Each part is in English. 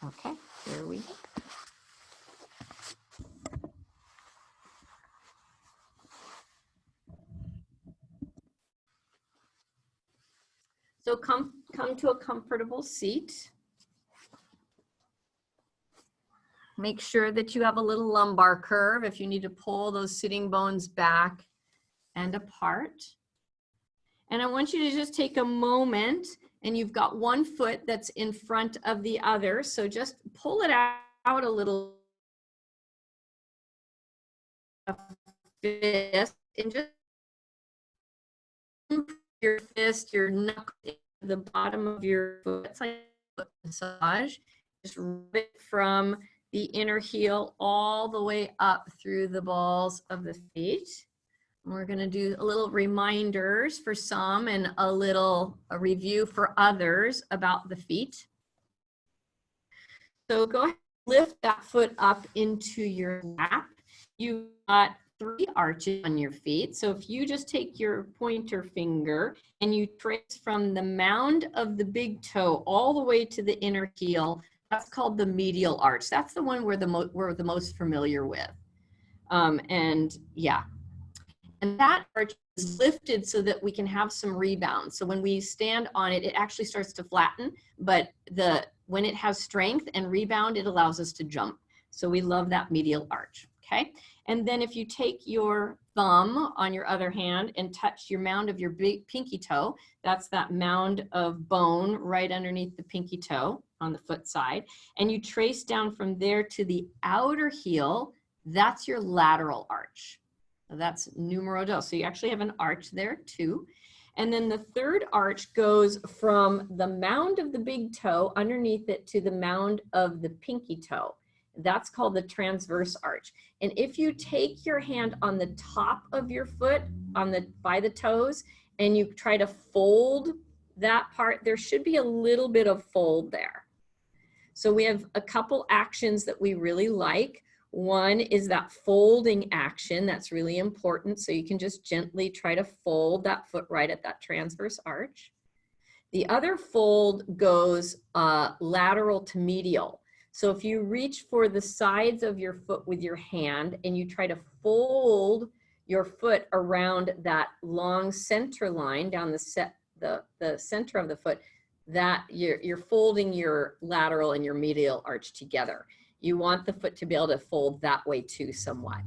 Okay, here we go. So come to a comfortable seat. Make sure that you have a little lumbar curve if you need to pull those sitting bones back and apart. And I want you to just take a moment, and you've got one foot that's in front of the other. So just pull it out a little fist and just your fist, your knuckle, the bottom of your foot. It's like a foot massage. Just rub it from the inner heel all the way up through the balls of the feet. And we're going to do a little reminders for some and a review for others about the feet. So go ahead and lift that foot up into your lap. You've got 3 arches on your feet. So if you just take your pointer finger and you trace from the mound of the big toe all the way to the inner heel, that's called the medial arch. That's the one we're the most familiar with. And that arch is lifted so that we can have some rebound. So when we stand on it, it actually starts to flatten, but when it has strength and rebound, it allows us to jump. So we love that medial arch, okay? And then if you take your thumb on your other hand and touch your mound of your big pinky toe, that's that mound of bone right underneath the pinky toe on the foot side, and you trace down from there to the outer heel, that's your lateral arch. So that's numero dos. So you actually have an arch there too. And then the third arch goes from the mound of the big toe underneath it to the mound of the pinky toe. That's called the transverse arch. And if you take your hand on the top of your foot by the toes and you try to fold that part, there should be a little bit of fold there. So we have a couple actions that we really like. One is that folding action. That's really important. So you can just gently try to fold that foot right at that transverse arch. The other fold goes lateral to medial. So if you reach for the sides of your foot with your hand and you try to fold your foot around that long center line down the center of the foot, that you're folding your lateral and your medial arch together. You want the foot to be able to fold that way too somewhat.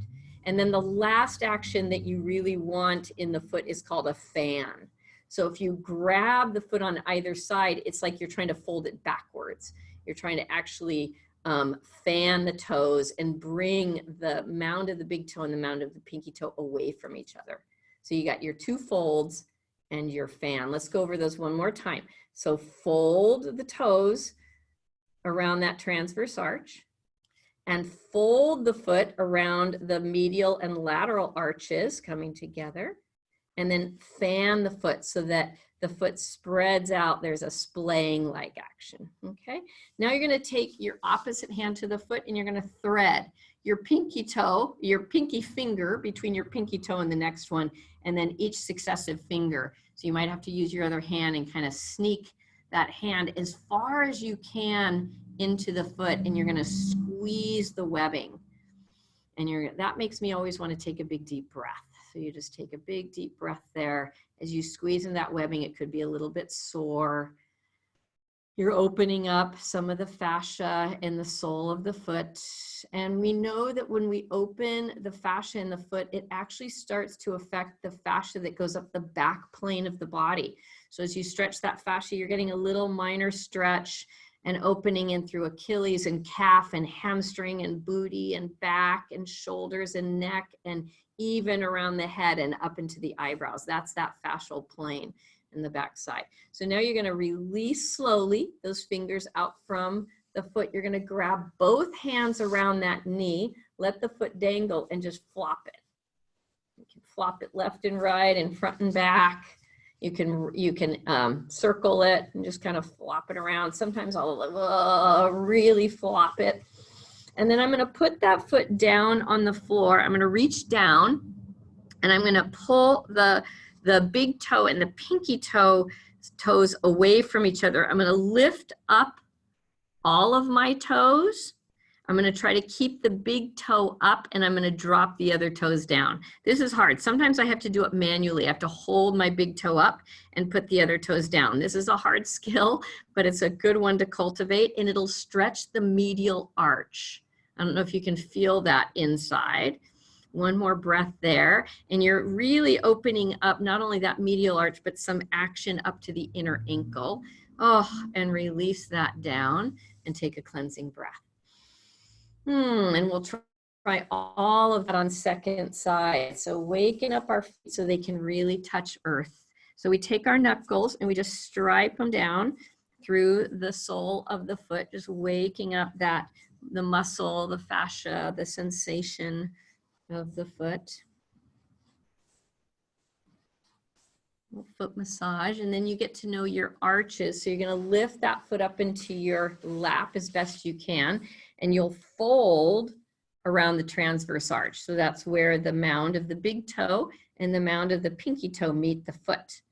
And then the last action that you really want in the foot is called a fan. So if you grab the foot on either side, it's like you're trying to fold it backwards. You're trying to actually fan the toes and bring the mound of the big toe and the mound of the pinky toe away from each other. So you got your 2 folds and your fan. Let's go over those one more time. So fold the toes around that transverse arch and fold the foot around the medial and lateral arches coming together, and then fan the foot so that the foot spreads out. There's a splaying-like action, okay? Now you're gonna take your opposite hand to the foot and you're gonna thread your pinky toe, your pinky finger between your pinky toe and the next one, and then each successive finger. So you might have to use your other hand and kind of sneak that hand as far as you can into the foot, and you're gonna squeeze the webbing. And that makes me always want to take a big deep breath. So you just take a big deep breath there. As you squeeze in that webbing, it could be a little bit sore. You're opening up some of the fascia in the sole of the foot. And we know that when we open the fascia in the foot, it actually starts to affect the fascia that goes up the back plane of the body. So as you stretch that fascia, you're getting a little minor stretch and opening in through Achilles and calf and hamstring and booty and back and shoulders and neck and even around the head and up into the eyebrows. That's that fascial plane in the back side. So now you're gonna release slowly those fingers out from the foot. You're gonna grab both hands around that knee, let the foot dangle and just flop it. You can flop it left and right and front and back. You can circle it and just kind of flop it around. Sometimes I'll really flop it. And then I'm gonna put that foot down on the floor. I'm gonna reach down and I'm gonna pull the big toe and the pinky toes away from each other. I'm gonna lift up all of my toes. I'm going to try to keep the big toe up and I'm going to drop the other toes down. This is hard. Sometimes I have to do it manually. I have to hold my big toe up and put the other toes down. This is a hard skill, but it's a good one to cultivate, and it'll stretch the medial arch. I don't know if you can feel that inside. One more breath there, and you're really opening up not only that medial arch, but some action up to the inner ankle. Oh, and release that down and take a cleansing breath. And we'll try all of that on second side. So waking up our feet so they can really touch earth. So we take our knuckles and we just stripe them down through the sole of the foot, just waking up the muscle, the fascia, the sensation of the foot. Foot massage, and then you get to know your arches. So you're going to lift that foot up into your lap as best you can, and you'll fold around the transverse arch. So that's where the mound of the big toe and the mound of the pinky toe meet the foot.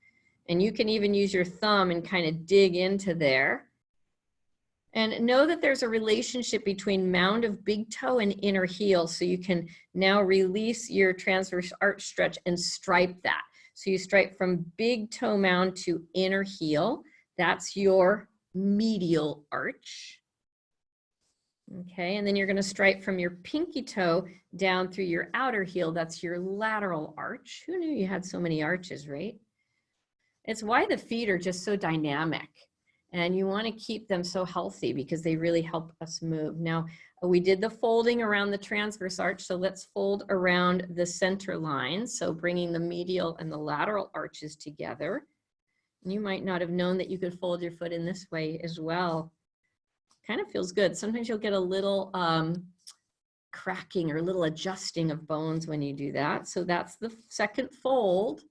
And you can even use your thumb and kind of dig into there. And know that there's a relationship between mound of big toe and inner heel. So you can now release your transverse arch stretch and stripe that. So you stripe from big toe mound to inner heel. That's your medial arch. Okay, and then you're going to stripe from your pinky toe down through your outer heel. That's your lateral arch. Who knew you had so many arches, right? It's why the feet are just so dynamic. And you want to keep them so healthy because they really help us move. Now, we did the folding around the transverse arch, so let's fold around the center line. So bringing the medial and the lateral arches together. And you might not have known that you could fold your foot in this way as well. Kind of feels good. Sometimes you'll get a little cracking or a little adjusting of bones when you do that. So that's the second fold.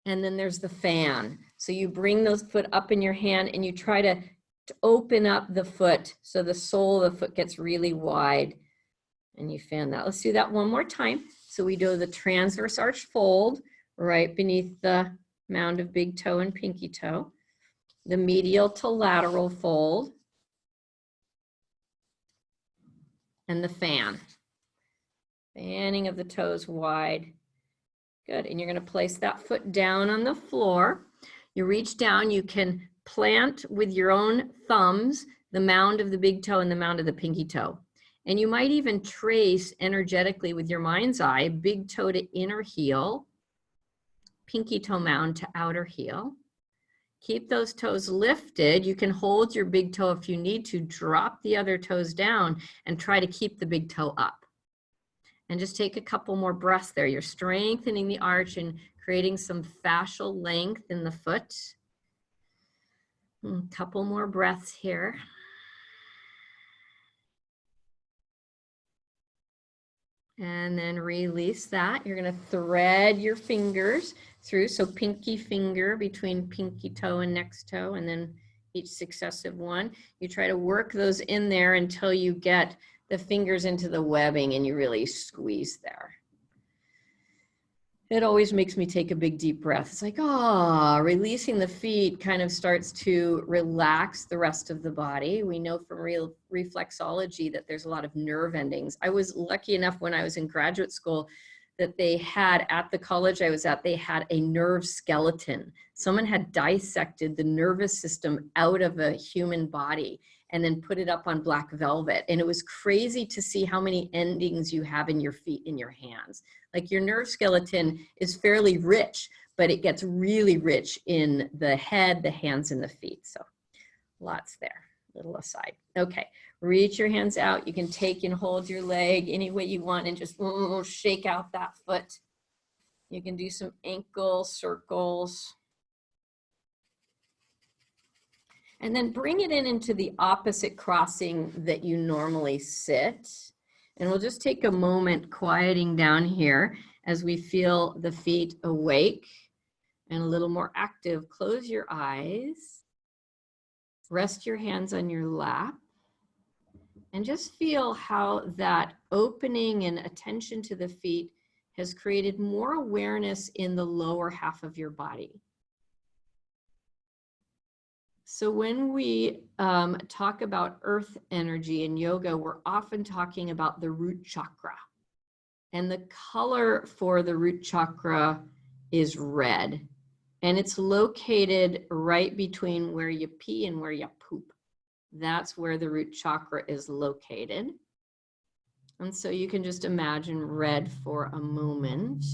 And then there's the fan. So you bring those foot up in your hand and you try to open up the foot so the sole of the foot gets really wide, and you fan that. Let's do that one more time. So we do the transverse arch fold right beneath the mound of big toe and pinky toe, the medial to lateral fold, and the fan. Fanning of the toes wide. Good, and you're going to place that foot down on the floor. You reach down, you can plant with your own thumbs the mound of the big toe and the mound of the pinky toe. And you might even trace energetically with your mind's eye, big toe to inner heel, pinky toe mound to outer heel. Keep those toes lifted. You can hold your big toe if you need to, drop the other toes down and try to keep the big toe up. And just take a couple more breaths there. You're strengthening the arch and creating some fascial length in the foot. A couple more breaths here. And then release that. You're going to thread your fingers through. So pinky finger between pinky toe and next toe, and then each successive one. You try to work those in there until you get the fingers into the webbing and you really squeeze there. It always makes me take a big deep breath. It's like, releasing the feet kind of starts to relax the rest of the body. We know from reflexology that there's a lot of nerve endings. I was lucky enough when I was in graduate school that they had, at the college I was at, they had a nerve skeleton. Someone had dissected the nervous system out of a human body and then put it up on black velvet. And it was crazy to see how many endings you have in your feet and your hands. Like your nerve skeleton is fairly rich, but it gets really rich in the head, the hands, and the feet. So lots there, little aside. Okay, reach your hands out. You can take and hold your leg any way you want and just shake out that foot. You can do some ankle circles. And then bring it into the opposite crossing that you normally sit. And we'll just take a moment quieting down here as we feel the feet awake and a little more active. Close your eyes. Rest your hands on your lap. And just feel how that opening and attention to the feet has created more awareness in the lower half of your body. So when we talk about earth energy in yoga, we're often talking about the root chakra. And the color for the root chakra is red. And it's located right between where you pee and where you poop. That's where the root chakra is located. And so you can just imagine red for a moment.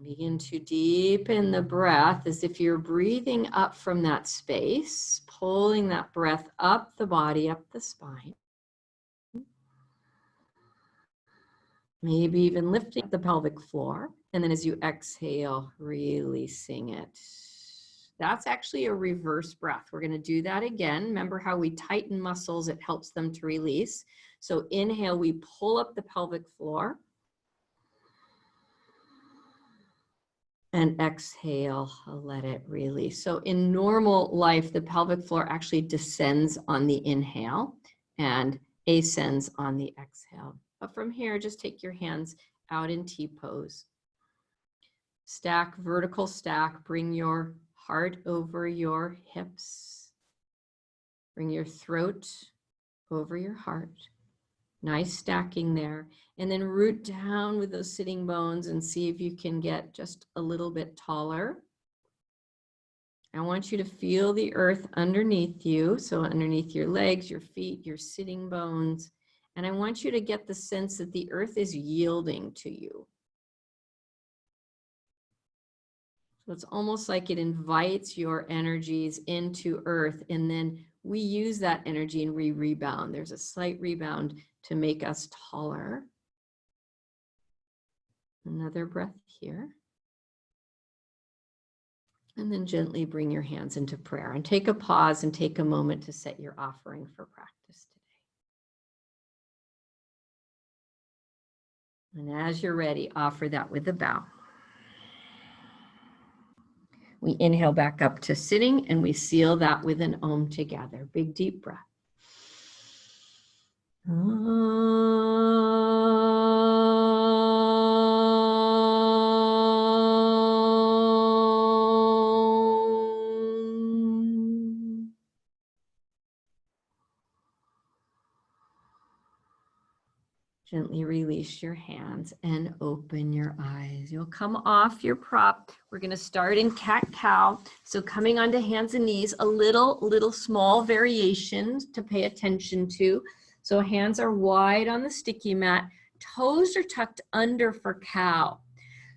Begin to deepen the breath as if you're breathing up from that space, pulling that breath up the body, up the spine. Maybe even lifting up the pelvic floor. And then as you exhale, releasing it. That's actually a reverse breath. We're going to do that again. Remember how we tighten muscles, it helps them to release. So inhale, we pull up the pelvic floor. And exhale, let it release. So in normal life, the pelvic floor actually descends on the inhale and ascends on the exhale. But from here, just take your hands out in T-pose. Stack, vertical stack, bring your heart over your hips. Bring your throat over your heart. Nice stacking there. And then root down with those sitting bones and see if you can get just a little bit taller. I want you to feel the earth underneath you. So underneath your legs, your feet, your sitting bones. And I want you to get the sense that the earth is yielding to you. So it's almost like it invites your energies into earth, and then we use that energy and we rebound. There's a slight rebound to make us taller. Another breath here. And then gently bring your hands into prayer and take a pause and take a moment to set your offering for practice today. And as you're ready, offer that with a bow. We inhale back up to sitting and we seal that with an Om together. Big deep breath. Gently release your hands and open your eyes. You'll come off your prop. We're going to start in cat-cow. So coming onto hands and knees, a little small variations to pay attention to. So hands are wide on the sticky mat. Toes are tucked under for cow.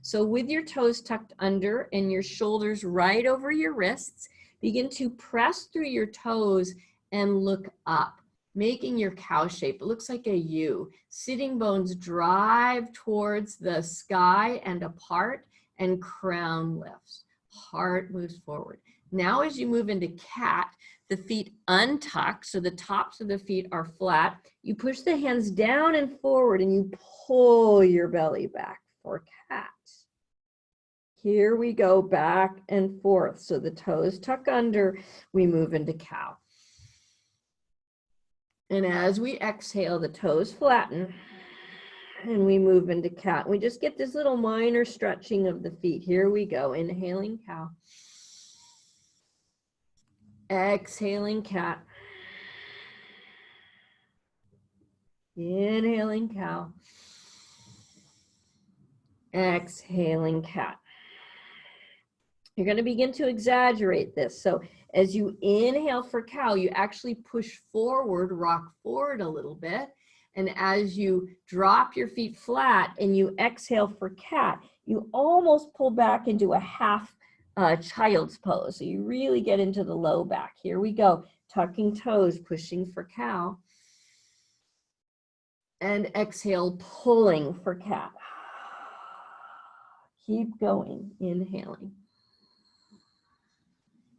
So with your toes tucked under and your shoulders right over your wrists, begin to press through your toes and look up, making your cow shape. It looks like a U. Sitting bones drive towards the sky and apart, and crown lifts. Heart moves forward. Now as you move into cat, the feet untuck, so the tops of the feet are flat. You push the hands down and forward, and you pull your belly back for cat. Here we go, back and forth. So the toes tuck under, we move into cow. And as we exhale, the toes flatten and we move into cat. We just get this little minor stretching of the feet. Here we go, inhaling cow. Exhaling cat. Inhaling cow. Exhaling cat. You're going to begin to exaggerate this. So as you inhale for cow, you actually push forward, rock forward a little bit. And as you drop your feet flat and you exhale for cat, you almost pull back into a half child's pose. So you really get into the low back. Here we go. Tucking toes, pushing for cow. And exhale, pulling for cat. Keep going, inhaling.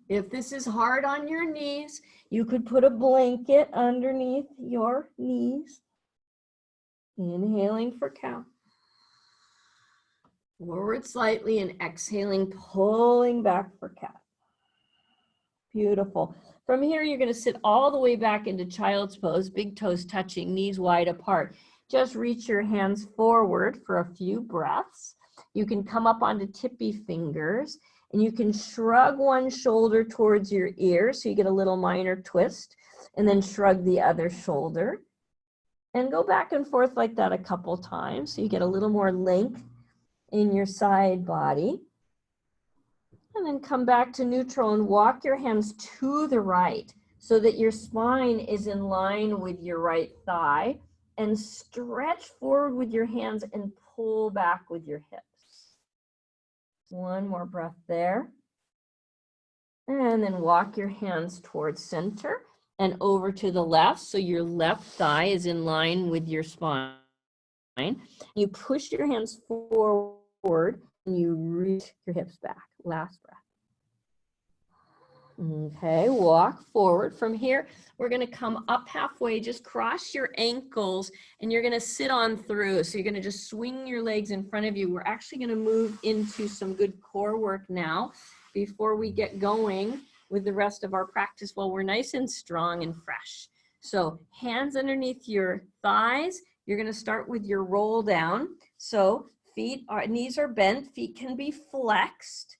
If this is hard on your knees, you could put a blanket underneath your knees. Inhaling for cow. Forward slightly and exhaling, pulling back for cat. Beautiful. From here, you're going to sit all the way back into child's pose, big toes touching, knees wide apart. Just reach your hands forward for a few breaths. You can come up onto tippy fingers, and you can shrug one shoulder towards your ear, so you get a little minor twist, and then shrug the other shoulder. And go back and forth like that a couple times, so you get a little more length in your side body. And then come back to neutral and walk your hands to the right so that your spine is in line with your right thigh, and stretch forward with your hands and pull back with your hips. One more breath there. And then walk your hands towards center and over to the left, so your left thigh is in line with your spine. You push your hands forward and you reach your hips back. Last breath. Okay, walk forward. From here, we're going to come up halfway, just cross your ankles, and you're going to sit on through. So you're going to just swing your legs in front of you. We're actually going to move into some good core work now before we get going with the rest of our practice while we're nice and strong and fresh. So hands underneath your thighs. You're going to start with your roll down. So knees are bent, feet can be flexed.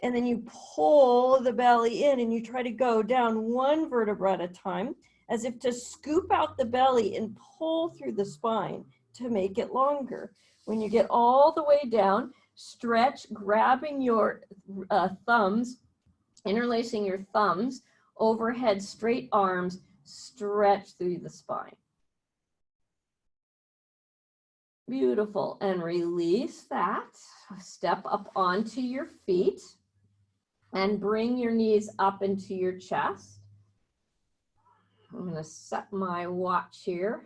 And then you pull the belly in and you try to go down one vertebra at a time, as if to scoop out the belly and pull through the spine to make it longer. When you get all the way down, stretch, grabbing your thumbs, interlacing your thumbs, overhead, straight arms, stretch through the spine. Beautiful. And release that. Step up onto your feet. And bring your knees up into your chest. I'm going to set my watch here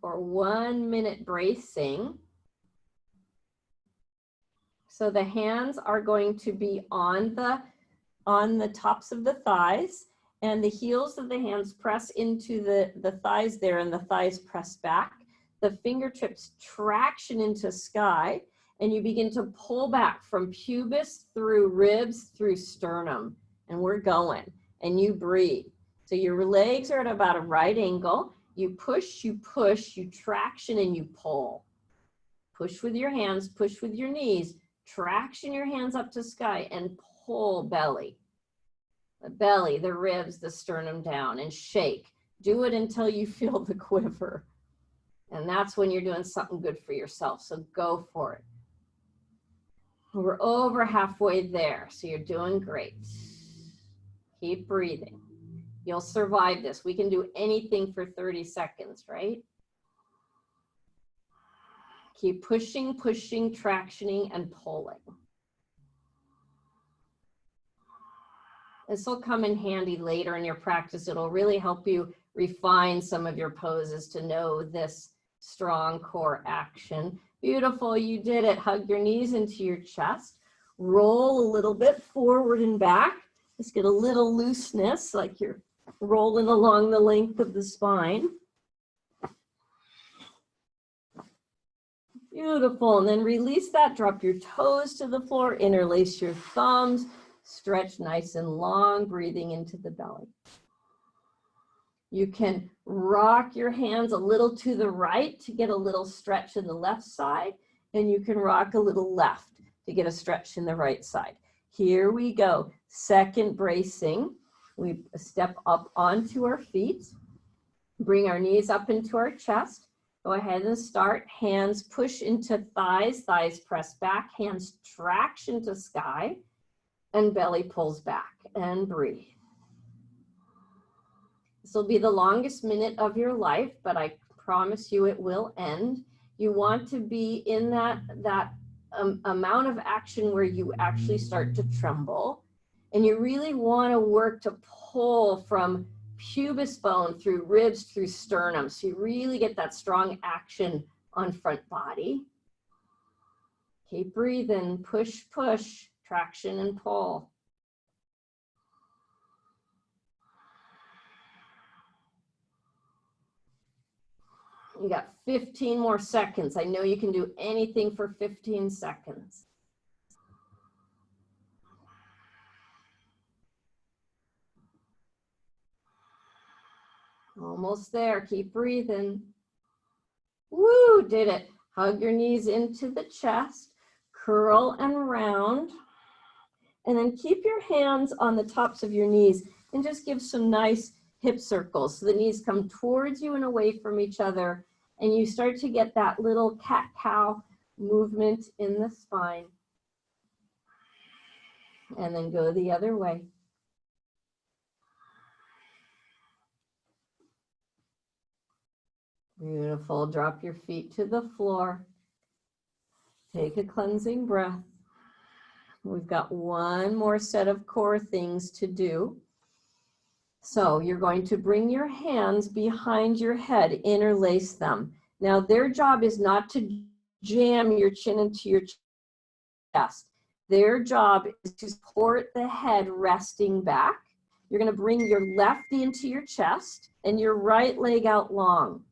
for 1 minute bracing. So the hands are going to be on the tops of the thighs, and the heels of the hands press into the thighs there, and the thighs press back. The fingertips traction into sky. And you begin to pull back from pubis through ribs through sternum. And we're going. And you breathe. So your legs are at about a right angle. You push, you traction, and you pull. Push with your hands, push with your knees. Traction your hands up to sky and pull belly. The belly, the ribs, the sternum down, and shake. Do it until you feel the quiver. And that's when you're doing something good for yourself. So go for it. We're over halfway there, so you're doing great. Keep breathing. You'll survive this. We can do anything for 30 seconds, right? Keep pushing, tractioning, and pulling. This will come in handy later in your practice. It'll really help you refine some of your poses to know this strong core action. Beautiful, you did it. Hug your knees into your chest. Roll a little bit forward and back. Just get a little looseness, like you're rolling along the length of the spine. Beautiful, and then release that. Drop your toes to the floor, interlace your thumbs, stretch nice and long, breathing into the belly. You can rock your hands a little to the right to get a little stretch in the left side, and you can rock a little left to get a stretch in the right side. Here we go. Second bracing. We step up onto our feet, bring our knees up into our chest. Go ahead and start. Hands push into thighs, thighs press back, hands traction to sky, and belly pulls back, and breathe. This will be the longest minute of your life, but I promise you it will end. You want to be in that amount of action where you actually start to tremble. And you really want to work to pull from pubis bone through ribs through sternum. So you really get that strong action on front body. Keep breathing, push, traction and pull. You got 15 more seconds. I know you can do anything for 15 seconds. Almost there. Keep breathing. Woo, did it. Hug your knees into the chest, curl and round, and then keep your hands on the tops of your knees and just give some nice hip circles. So the knees come towards you and away from each other, and you start to get that little cat-cow movement in the spine. And then go the other way. Beautiful. Drop your feet to the floor. Take a cleansing breath. We've got one more set of core things to do. So you're going to bring your hands behind your head, interlace them. Now their job is not to jam your chin into your chest. Their job is to support the head resting back. You're going to bring your left knee into your chest and your right leg out long.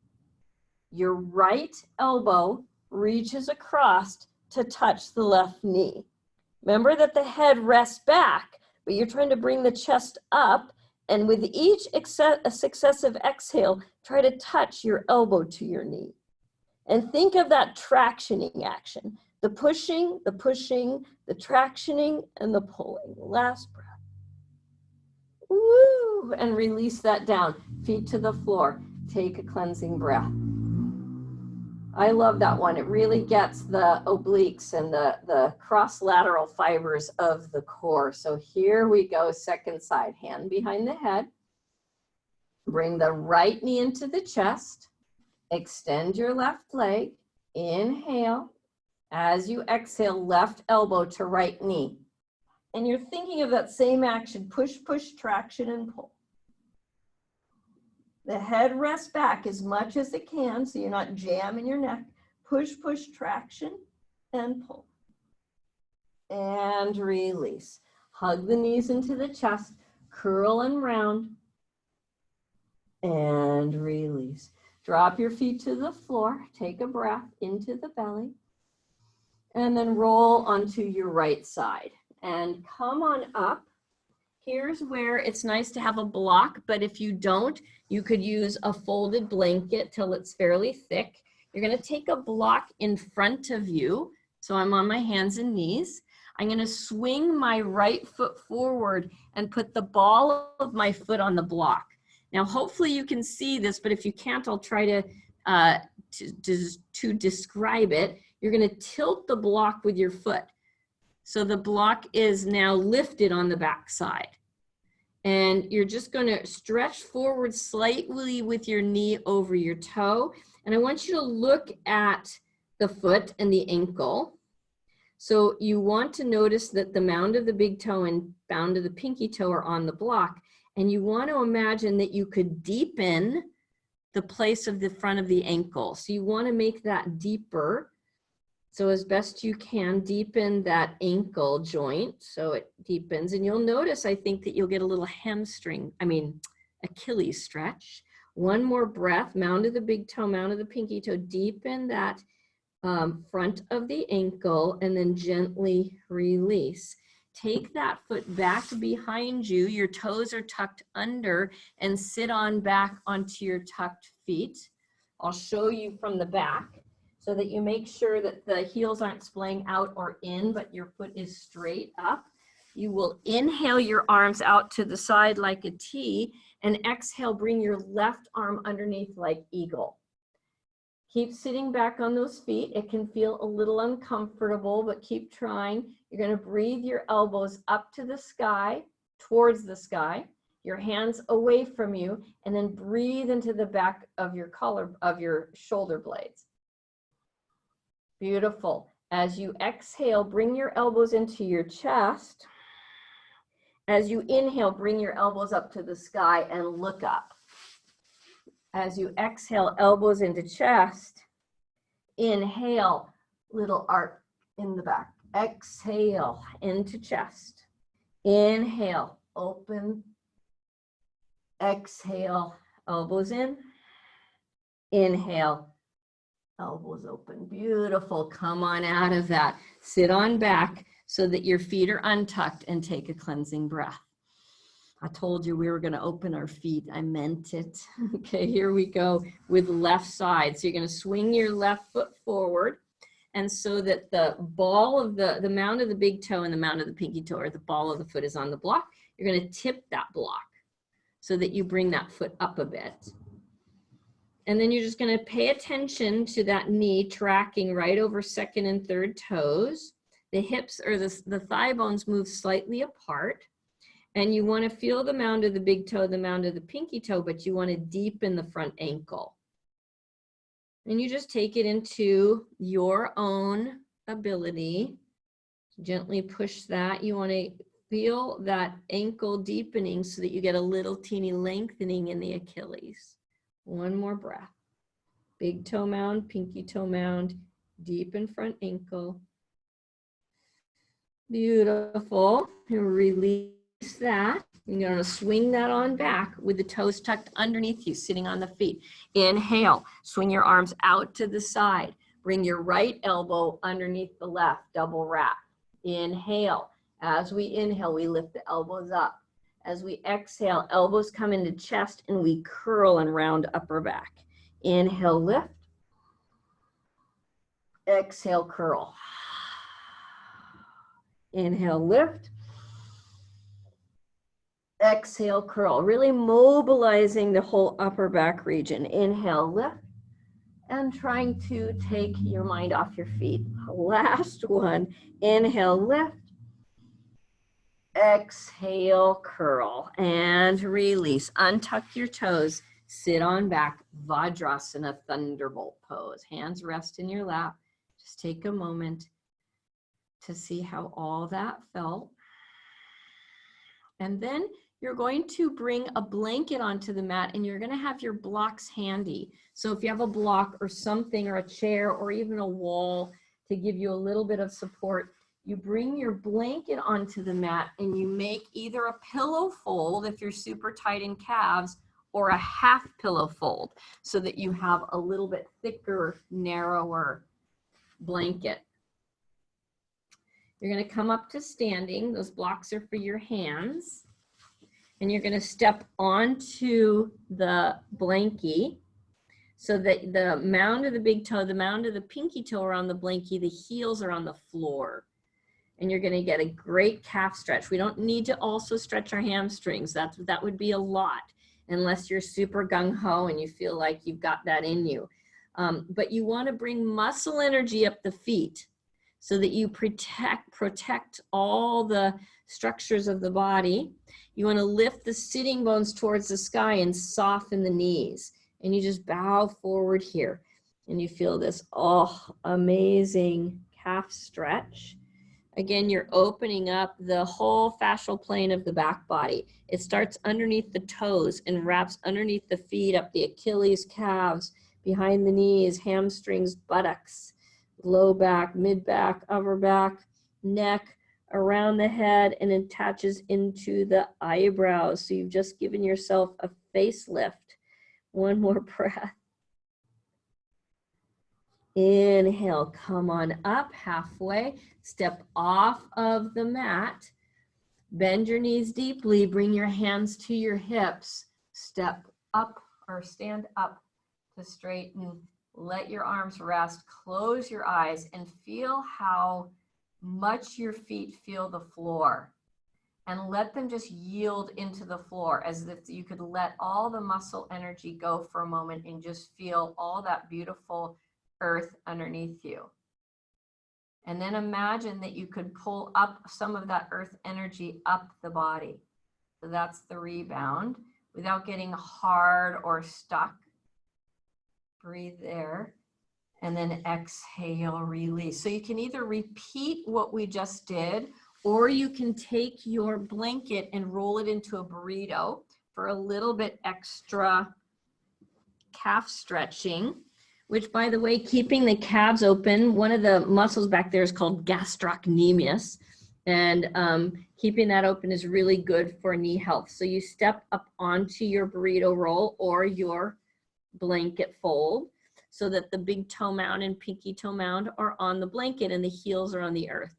Your right elbow reaches across to touch the left knee. Remember that the head rests back, but you're trying to bring the chest up, and with each successive exhale, try to touch your elbow to your knee. And think of that tractioning action. The pushing, the tractioning, and the pulling. Last breath. Woo! And release that down. Feet to the floor. Take a cleansing breath. I love that one. It really gets the obliques and the cross-lateral fibers of the core. So here we go, second side. Hand behind the head. Bring the right knee into the chest. Extend your left leg. Inhale. As you exhale, left elbow to right knee. And you're thinking of that same action, push, traction, and pull. The head rests back as much as it can, so you're not jamming your neck. Push, traction, and pull. And release. Hug the knees into the chest, curl and round, and release. Drop your feet to the floor, take a breath into the belly, and then roll onto your right side. And come on up. Here's where it's nice to have a block, but if you don't, you could use a folded blanket till it's fairly thick. You're going to take a block in front of you. So I'm on my hands and knees. I'm going to swing my right foot forward and put the ball of my foot on the block. Now, hopefully you can see this, but if you can't, I'll try to describe it. You're going to tilt the block with your foot. So the block is now lifted on the back side. And you're just going to stretch forward slightly with your knee over your toe. And I want you to look at the foot and the ankle. So you want to notice that the mound of the big toe and mound of the pinky toe are on the block. And you want to imagine that you could deepen the place of the front of the ankle. So you want to make that deeper. So as best you can, deepen that ankle joint so it deepens. And you'll notice, I think, that you'll get a little Achilles stretch. One more breath, mound of the big toe, mound of the pinky toe, deepen that front of the ankle, and then gently release. Take that foot back behind you. Your toes are tucked under, and sit on back onto your tucked feet. I'll show you from the back, so that you make sure that the heels aren't splaying out or in, but your foot is straight up. You will inhale your arms out to the side like a T, and exhale, bring your left arm underneath like eagle. Keep sitting back on those feet. It can feel a little uncomfortable, but keep trying. You're gonna breathe your elbows up to the sky, towards the sky, your hands away from you, and then breathe into the back of your shoulder blades. Beautiful. As you exhale, bring your elbows into your chest. As you inhale, bring your elbows up to the sky and look up. As you exhale, elbows into chest. Inhale, little arc in the back. Exhale, into chest. Inhale, open. Exhale, elbows in. Inhale, elbows open. Beautiful. Come on out of that. Sit on back so that your feet are untucked, and take a cleansing breath. I told you we were going to open our feet. I meant it. Okay, here we go with left side. So you're going to swing your left foot forward. And so that the ball of the mound of the big toe and the mound of the pinky toe, or the ball of the foot, is on the block, you're going to tip that block so that you bring that foot up a bit. And then you're just going to pay attention to that knee tracking right over second and third toes. The hips or the thigh bones move slightly apart. And you want to feel the mound of the big toe, the mound of the pinky toe, but you want to deepen the front ankle. And you just take it into your own ability. Gently push that. You want to feel that ankle deepening so that you get a little teeny lengthening in the Achilles. One more breath. Big toe mound, pinky toe mound, deep in front ankle. Beautiful. And release that. You're going to swing that on back with the toes tucked underneath you, sitting on the feet. Inhale, swing your arms out to the side. Bring your right elbow underneath the left, double wrap. Inhale. As we inhale, we lift the elbows up. As we exhale, elbows come into chest and we curl and round upper back. Inhale, lift. Exhale, curl. Inhale, lift. Exhale, curl. Really mobilizing the whole upper back region. Inhale, lift. And trying to take your mind off your feet. Last one. Inhale, lift. Exhale, curl. And release. Untuck your toes. Sit on back. Vajrasana, thunderbolt pose. Hands rest in your lap. Just take a moment to see how all that felt. And then you're going to bring a blanket onto the mat and you're going to have your blocks handy. So if you have a block or something or a chair or even a wall to give you a little bit of support, you bring your blanket onto the mat and you make either a pillow fold if you're super tight in calves or a half pillow fold so that you have a little bit thicker, narrower blanket. You're going to come up to standing. Those blocks are for your hands. And you're going to step onto the blankie so that the mound of the big toe, the mound of the pinky toe are on the blankie, the heels are on the floor. And you're going to get a great calf stretch. We don't need to also stretch our hamstrings. That would be a lot unless you're super gung-ho and you feel like you've got that in you. But you want to bring muscle energy up the feet so that you protect all the structures of the body. You want to lift the sitting bones towards the sky and soften the knees. And you just bow forward here. And you feel this, amazing calf stretch. Again, you're opening up the whole fascial plane of the back body. It starts underneath the toes and wraps underneath the feet, up the Achilles, calves, behind the knees, hamstrings, buttocks, low back, mid back, upper back, neck, around the head, and attaches into the eyebrows. So you've just given yourself a facelift. One more breath. Inhale, come on up halfway. Step off of the mat. Bend your knees deeply. Bring your hands to your hips. Step up or stand up to straighten. Let your arms rest. Close your eyes and feel how much your feet feel the floor. And let them just yield into the floor as if you could let all the muscle energy go for a moment and just feel all that beautiful earth underneath you. And then imagine that you could pull up some of that earth energy up the body. So that's the rebound without getting hard or stuck. Breathe there. And then exhale, release. So you can either repeat what we just did, or you can take your blanket and roll it into a burrito for a little bit extra calf stretching, which, by the way, keeping the calves open, one of the muscles back there is called gastrocnemius, and keeping that open is really good for knee health. So you step up onto your burrito roll or your blanket fold so that the big toe mound and pinky toe mound are on the blanket and the heels are on the earth.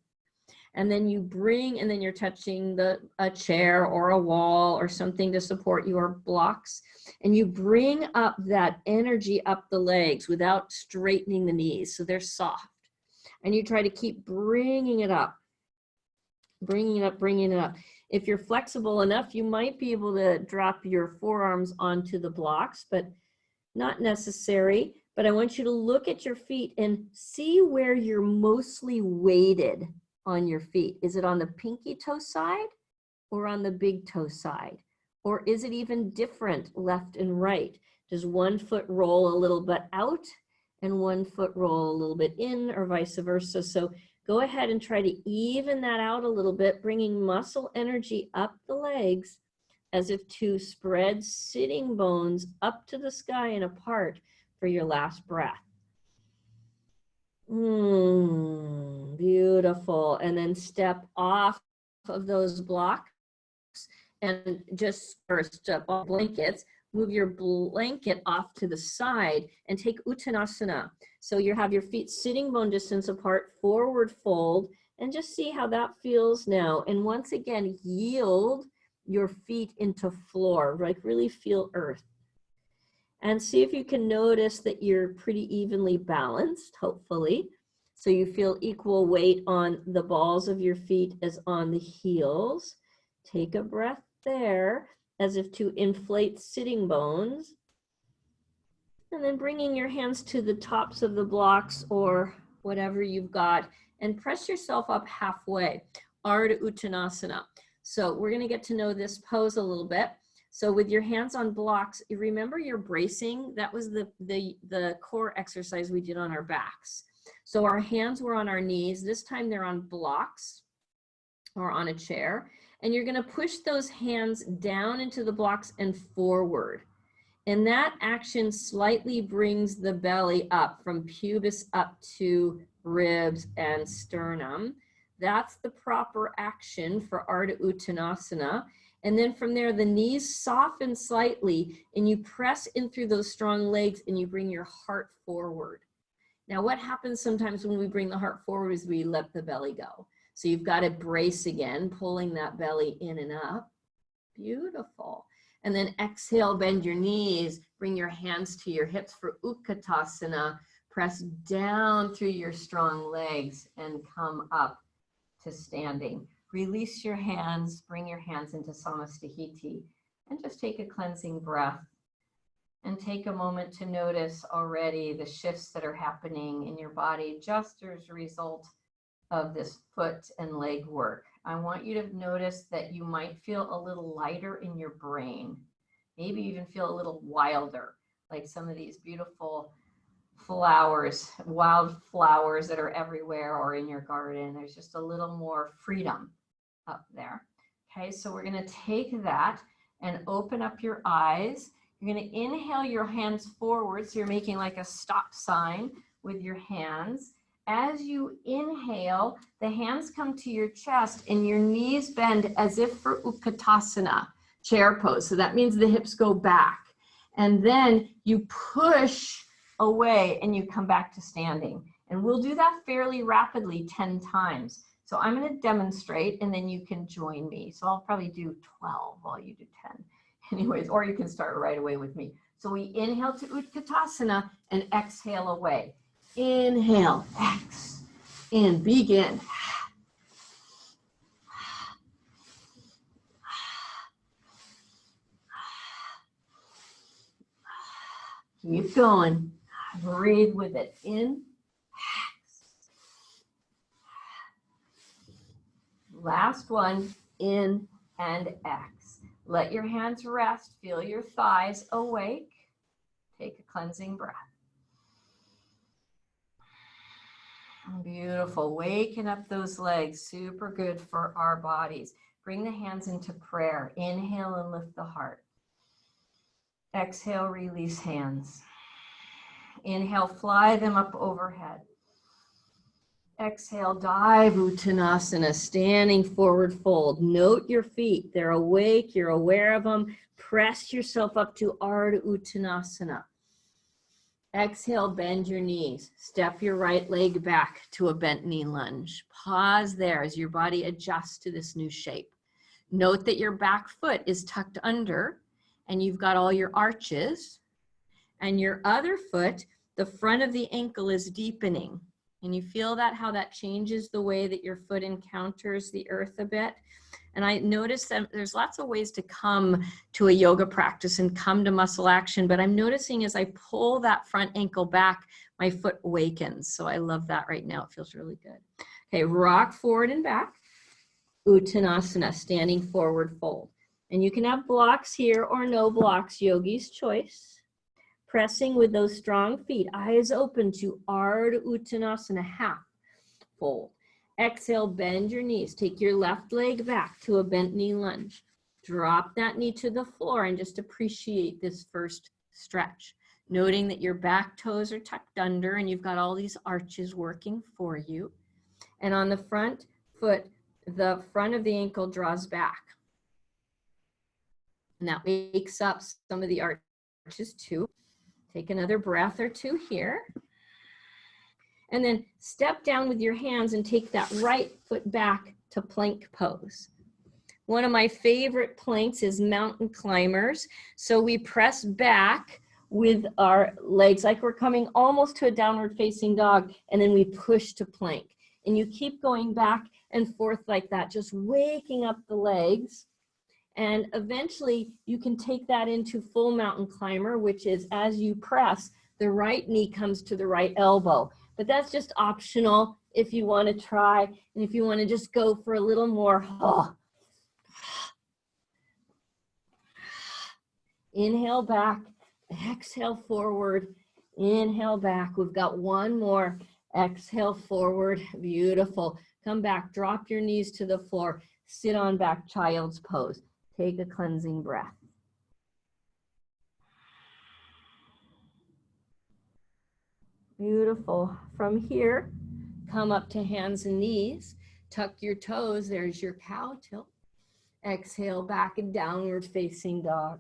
And then you bring, and then you're touching a chair or a wall or something to support your blocks. And you bring up that energy up the legs without straightening the knees, so they're soft. And you try to keep bringing it up, bringing it up, bringing it up. If you're flexible enough, you might be able to drop your forearms onto the blocks, but not necessary. But I want you to look at your feet and see where you're mostly weighted on your feet. Is it on the pinky toe side or on the big toe side? Or is it even different left and right? Does one foot roll a little bit out and one foot roll a little bit in, or vice versa? So go ahead and try to even that out a little bit, bringing muscle energy up the legs as if to spread sitting bones up to the sky and apart for your last breath. Beautiful. And then step off of those blocks and just first up on blankets, move your blanket off to the side and take Uttanasana. So you have your feet sitting bone distance apart, forward fold, and just see how that feels now. And once again, yield your feet into floor, like really feel earth. And see if you can notice that you're pretty evenly balanced, hopefully. So you feel equal weight on the balls of your feet as on the heels. Take a breath there, as if to inflate sitting bones. And then bringing your hands to the tops of the blocks or whatever you've got, and press yourself up halfway, Ardha Uttanasana. So we're gonna get to know this pose a little bit. So with your hands on blocks, remember you're bracing. That was the core exercise we did on our backs. So our hands were on our knees. This time they're on blocks or on a chair. And you're gonna push those hands down into the blocks and forward. And that action slightly brings the belly up from pubis up to ribs and sternum. That's the proper action for Ardha Uttanasana. And then from there, the knees soften slightly and you press in through those strong legs and you bring your heart forward. Now, what happens sometimes when we bring the heart forward is we let the belly go. So you've got to brace again, pulling that belly in and up. Beautiful. And then exhale, bend your knees, bring your hands to your hips for Utkatasana. Press down through your strong legs and come up to standing. Release your hands, bring your hands into Samastahiti, and just take a cleansing breath. And take a moment to notice already the shifts that are happening in your body just as a result of this foot and leg work. I want you to notice that you might feel a little lighter in your brain, maybe even feel a little wilder, like some of these beautiful flowers, wild flowers that are everywhere or in your garden. There's just a little more freedom up there. Okay, so we're going to take that and open up your eyes. You're going to inhale your hands forward, so you're making like a stop sign with your hands. As you inhale, the hands come to your chest and your knees bend as if for Utkatasana, chair pose. So that means the hips go back. And then you push away and you come back to standing. And we'll do that fairly rapidly 10 times. So I'm going to demonstrate and then you can join me. So I'll probably do 12 while you do 10. Anyways, or you can start right away with me. So we inhale to Utkatasana and exhale away. Inhale, X, in, begin. Keep going. Breathe with it. In, X. Last one, in and X. Let your hands rest. Feel your thighs awake. Take a cleansing breath. Beautiful. Waken up those legs. Super good for our bodies. Bring the hands into prayer. Inhale and lift the heart. Exhale, release hands. Inhale, fly them up overhead. Exhale, dive Uttanasana, standing forward fold. Note your feet. They're awake. You're aware of them. Press yourself up to Ardha Uttanasana. Exhale, bend your knees. Step your right leg back to a bent knee lunge. Pause there as your body adjusts to this new shape. Note that your back foot is tucked under and you've got all your arches, and your other foot, the front of the ankle is deepening. And you feel that, how that changes the way that your foot encounters the earth a bit. And I noticed that there's lots of ways to come to a yoga practice and come to muscle action, but I'm noticing as I pull that front ankle back, my foot awakens. So I love that right now. It feels really good. Okay, rock forward and back. Uttanasana, standing forward fold. And you can have blocks here or no blocks, yogi's choice. Pressing with those strong feet, eyes open to Ardha Uttanasana, half fold. Exhale, bend your knees. Take your left leg back to a bent knee lunge. Drop that knee to the floor and just appreciate this first stretch. Noting that your back toes are tucked under and you've got all these arches working for you. And on the front foot, the front of the ankle draws back. And that wakes up some of the arches too. Take another breath or two here. And then step down with your hands and take that right foot back to plank pose. One of my favorite planks is mountain climbers. So we press back with our legs like we're coming almost to a downward facing dog, and then we push to plank. And you keep going back and forth like that, just waking up the legs. And eventually you can take that into full mountain climber, which is as you press, the right knee comes to the right elbow. But that's just optional if you want to try, and if you want to just go for a little more. Inhale back, exhale forward, inhale back. We've got one more. Exhale forward, beautiful. Come back, drop your knees to the floor, sit on back, child's pose. Take a cleansing breath. Beautiful. From here, come up to hands and knees. Tuck your toes. There's your cow tilt. Exhale back and downward facing dog.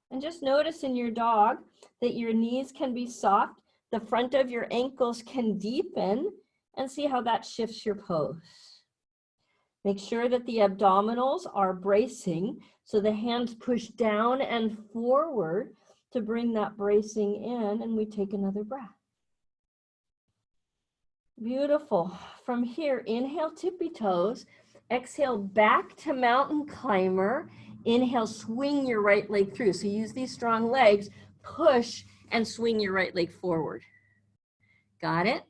And just notice in your dog that your knees can be soft. The front of your ankles can deepen, and see how that shifts your pose. Make sure that the abdominals are bracing, so the hands push down and forward to bring that bracing in, and we take another breath. Beautiful. From here, inhale, tippy toes. Exhale, back to mountain climber. Inhale, swing your right leg through. So use these strong legs, push and swing your right leg forward. Got it?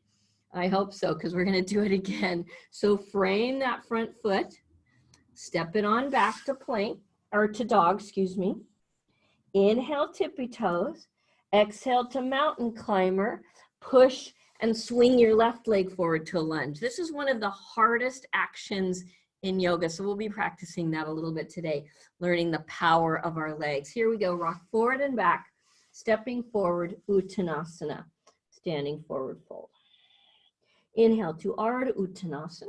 I hope so, because we're going to do it again. So frame that front foot, step it on back to plank, or to dog, excuse me. Inhale, tippy toes. Exhale to mountain climber. Push and swing your left leg forward to a lunge. This is one of the hardest actions in yoga, so we'll be practicing that a little bit today, learning the power of our legs. Here we go, rock forward and back, stepping forward, Uttanasana, standing forward fold. Inhale to Ardha Uttanasana.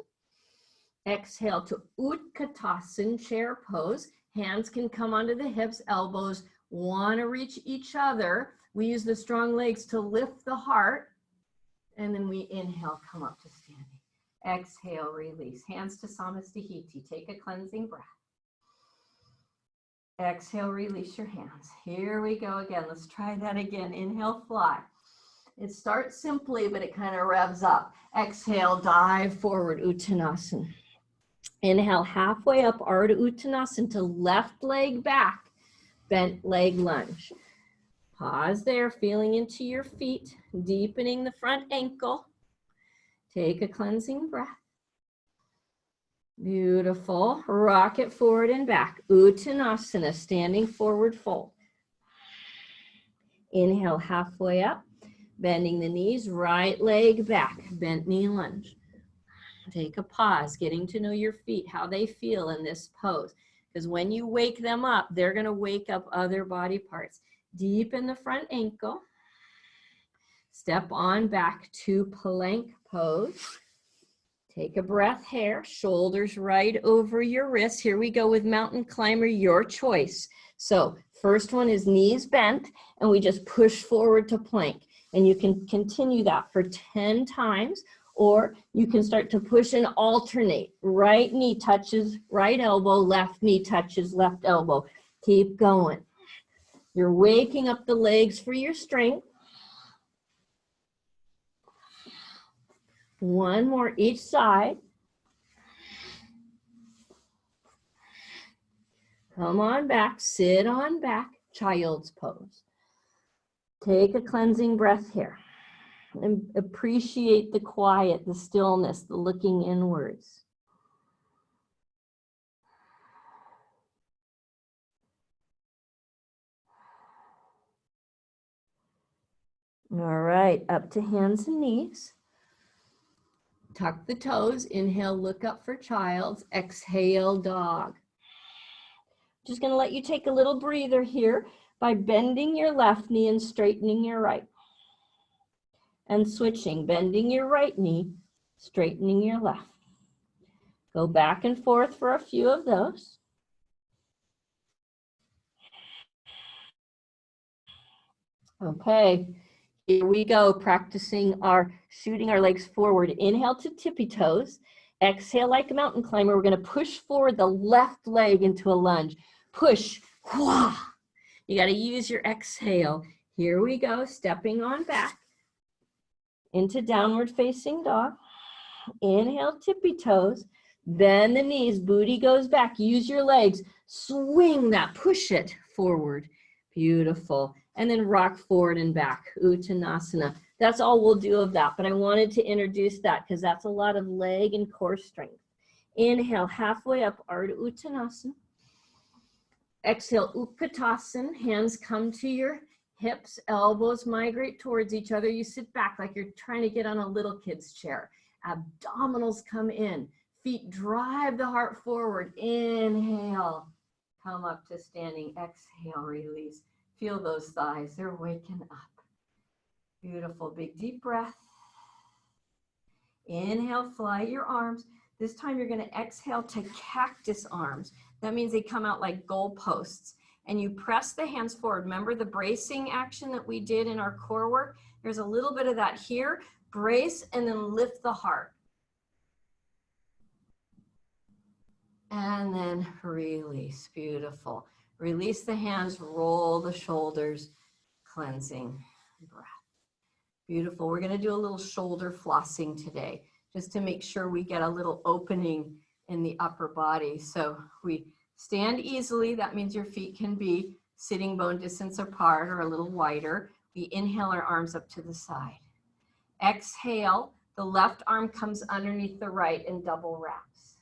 Exhale to Utkatasana, chair pose. Hands can come onto the hips, elbows want to reach each other. We use the strong legs to lift the heart. And then we inhale, come up to standing. Exhale, release. Hands to Samastahiti. Take a cleansing breath. Exhale, release your hands. Here we go again. Let's try that again. Inhale, fly. It starts simply, but it kind of revs up. Exhale, dive forward, Uttanasana. Inhale, halfway up, Ardha Uttanasana to left leg back, bent leg lunge. Pause there, feeling into your feet, deepening the front ankle. Take a cleansing breath. Beautiful. Rock it forward and back. Uttanasana, standing forward fold. Inhale, halfway up. Bending the knees, right leg back, bent knee lunge. Take a pause, getting to know your feet, how they feel in this pose. Because when you wake them up, they're going to wake up other body parts. Deepen the front ankle. Step on back to plank pose. Take a breath here, shoulders right over your wrists. Here we go with mountain climber, your choice. So first one is knees bent, and we just push forward to plank. And you can continue that for 10 times, or you can start to push and alternate. Right knee touches right elbow, left knee touches left elbow. Keep going. You're waking up the legs for your strength. One more each side. Come on back, sit on back, child's pose. Take a cleansing breath here. And appreciate the quiet, the stillness, the looking inwards. All right, up to hands and knees. Tuck the toes, inhale, look up for child's, exhale, dog. Just gonna let you take a little breather here by bending your left knee and straightening your right. And switching, bending your right knee, straightening your left. Go back and forth for a few of those. Okay, here we go, practicing our shooting our legs forward. Inhale to tippy toes. Exhale like a mountain climber. We're gonna push forward the left leg into a lunge. Push, wah. You gotta use your exhale. Here we go, stepping on back into downward facing dog. Inhale, tippy toes. Bend the knees, booty goes back. Use your legs, swing that, push it forward. Beautiful. And then rock forward and back, Uttanasana. That's all we'll do of that, but I wanted to introduce that because that's a lot of leg and core strength. Inhale, halfway up, Ardha Uttanasana. Exhale, Utkatasana. Hands come to your hips, elbows migrate towards each other. You sit back like you're trying to get on a little kid's chair. Abdominals come in. Feet drive the heart forward. Inhale, come up to standing. Exhale, release. Feel those thighs, they're waking up. Beautiful, big deep breath. Inhale, fly your arms. This time you're gonna exhale to cactus arms. That means they come out like goalposts. And you press the hands forward. Remember the bracing action that we did in our core work? There's a little bit of that here. Brace and then lift the heart. And then release, beautiful. Release the hands, roll the shoulders, cleansing breath. Beautiful. We're going to do a little shoulder flossing today, just to make sure we get a little opening in the upper body. So we stand easily. That means your feet can be sitting bone distance apart or a little wider. We inhale our arms up to the side. Exhale, the left arm comes underneath the right and double wraps.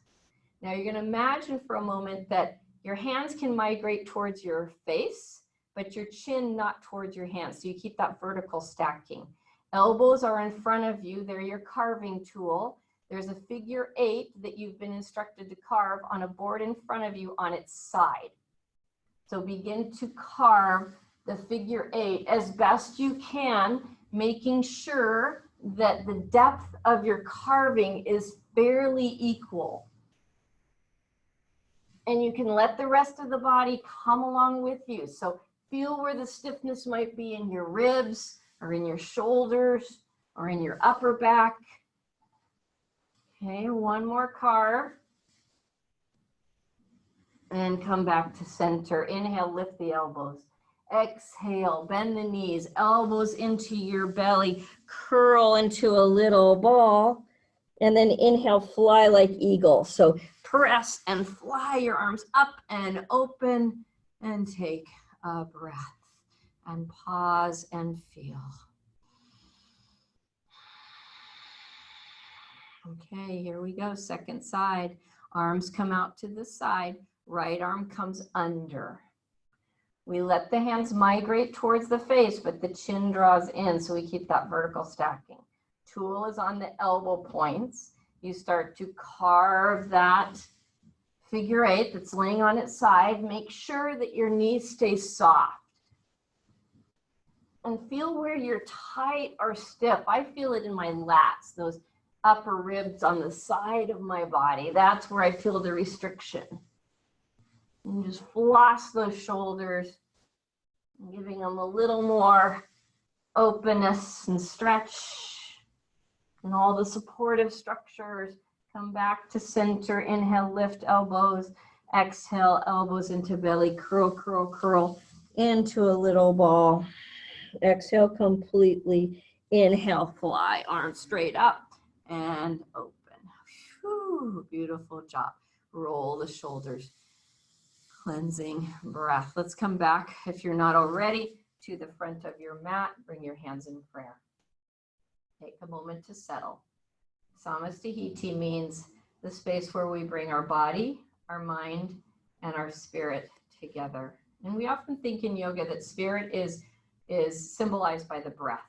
Now you're going to imagine for a moment that your hands can migrate towards your face, but your chin not towards your hands. So you keep that vertical stacking. Elbows are in front of you. They're your carving tool. There's a figure 8 that you've been instructed to carve on a board in front of you on its side. So begin to carve the figure 8 as best you can, making sure that the depth of your carving is fairly equal. And you can let the rest of the body come along with you. So feel where the stiffness might be in your ribs or in your shoulders or in your upper back. Okay, one more carve. And come back to center. Inhale, lift the elbows. Exhale, bend the knees, elbows into your belly, curl into a little ball. And then inhale, fly like eagle. So press and fly your arms up and open and take a breath and pause and feel. Okay, here we go. Second side. Arms come out to the side. Right arm comes under. We let the hands migrate towards the face, but the chin draws in, so we keep that vertical stacking. Tool is on the elbow points. You start to carve that figure 8 that's laying on its side. Make sure that your knees stay soft. And feel where you're tight or stiff. I feel it in my lats, those upper ribs on the side of my body. That's where I feel the restriction. And just floss those shoulders, Giving them a little more openness and stretch. And all the supportive structures come back to center. Inhale, lift elbows. Exhale, elbows into belly. Curl, curl, curl into a little ball. Exhale completely. Inhale, fly, arms straight up and open. Whew, beautiful job. Roll the shoulders. Cleansing breath. Let's come back, if you're not already, to the front of your mat. Bring your hands in prayer. Take a moment to settle. Samastihiti means the space where we bring our body, our mind, and our spirit together. And we often think in yoga that spirit is symbolized by the breath.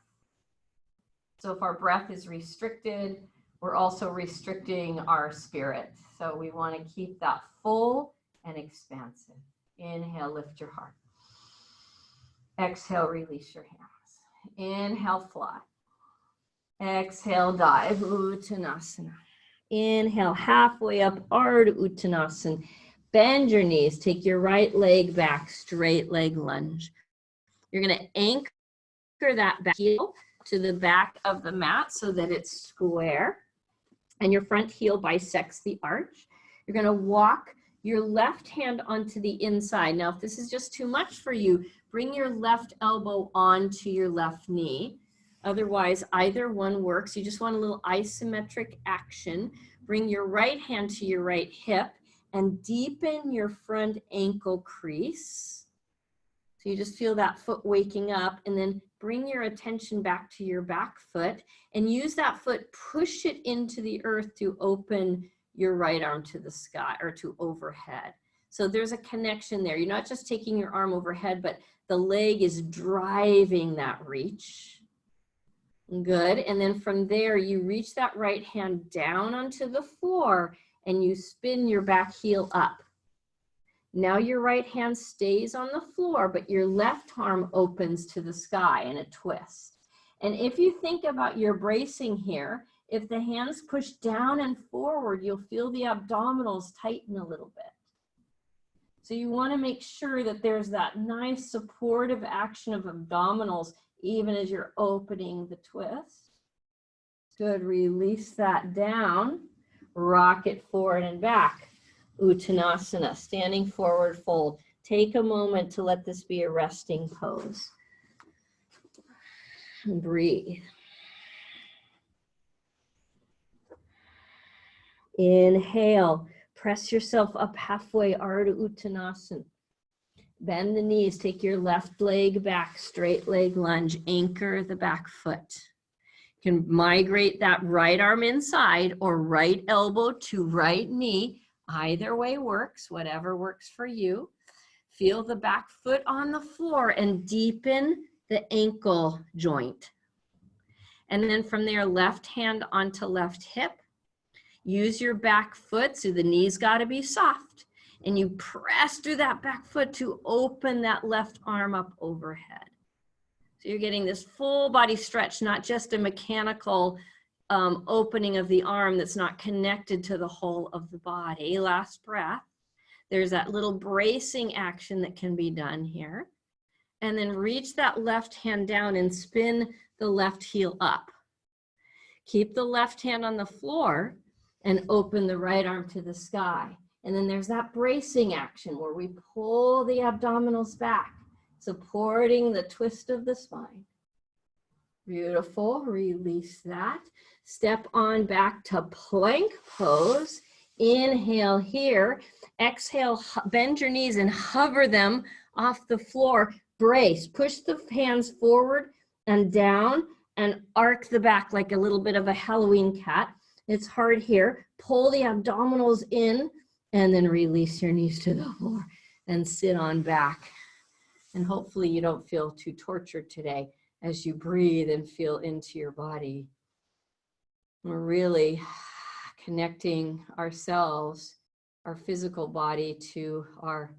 So if our breath is restricted, we're also restricting our spirit. So we want to keep that full and expansive. Inhale, lift your heart. Exhale, release your hands. Inhale, fly. Exhale, dive, Uttanasana. Inhale, halfway up, Ardha Uttanasana. Bend your knees, take your right leg back, straight leg lunge. You're gonna anchor that back heel to the back of the mat so that it's square, and your front heel bisects the arch. You're gonna walk your left hand onto the inside. Now, if this is just too much for you, bring your left elbow onto your left knee. Otherwise, either one works. You just want a little isometric action. Bring your right hand to your right hip and deepen your front ankle crease. So you just feel that foot waking up, and then bring your attention back to your back foot and use that foot, push it into the earth to open your right arm to the sky or to overhead. So there's a connection there. You're not just taking your arm overhead, but the leg is driving that reach. Good. And then from there, you reach that right hand down onto the floor and you spin your back heel up. Now your right hand stays on the floor, but your left arm opens to the sky in a twist. And if you think about your bracing here, if the hands push down and forward, you'll feel the abdominals tighten a little bit. So you want to make sure that there's that nice supportive action of abdominals even as you're opening the twist. Good, release that down, rock it forward and back. Uttanasana, standing forward fold. Take a moment to let this be a resting pose. And breathe. Inhale, press yourself up halfway, Ardha Uttanasana. Bend the knees, take your left leg back, straight leg lunge, anchor the back foot. You can migrate that right arm inside or right elbow to right knee. Either way works, whatever works for you. Feel the back foot on the floor and deepen the ankle joint. And then from there, left hand onto left hip. Use your back foot, so the knees gotta be soft. And you press through that back foot to open that left arm up overhead. So you're getting this full body stretch, not just a mechanical opening of the arm that's not connected to the whole of the body. Last breath. There's that little bracing action that can be done here. And then reach that left hand down and spin the left heel up. Keep the left hand on the floor and open the right arm to the sky. And then there's that bracing action where we pull the abdominals back, supporting the twist of the spine. Beautiful, release that. Step on back to plank pose. Inhale here. Exhale, bend your knees and hover them off the floor. Brace, push the hands forward and down and arc the back like a little bit of a Halloween cat. It's hard here. Pull the abdominals in and then release your knees to the floor and sit on back. And hopefully you don't feel too tortured today as you breathe and feel into your body. We're really connecting ourselves, our physical body, to our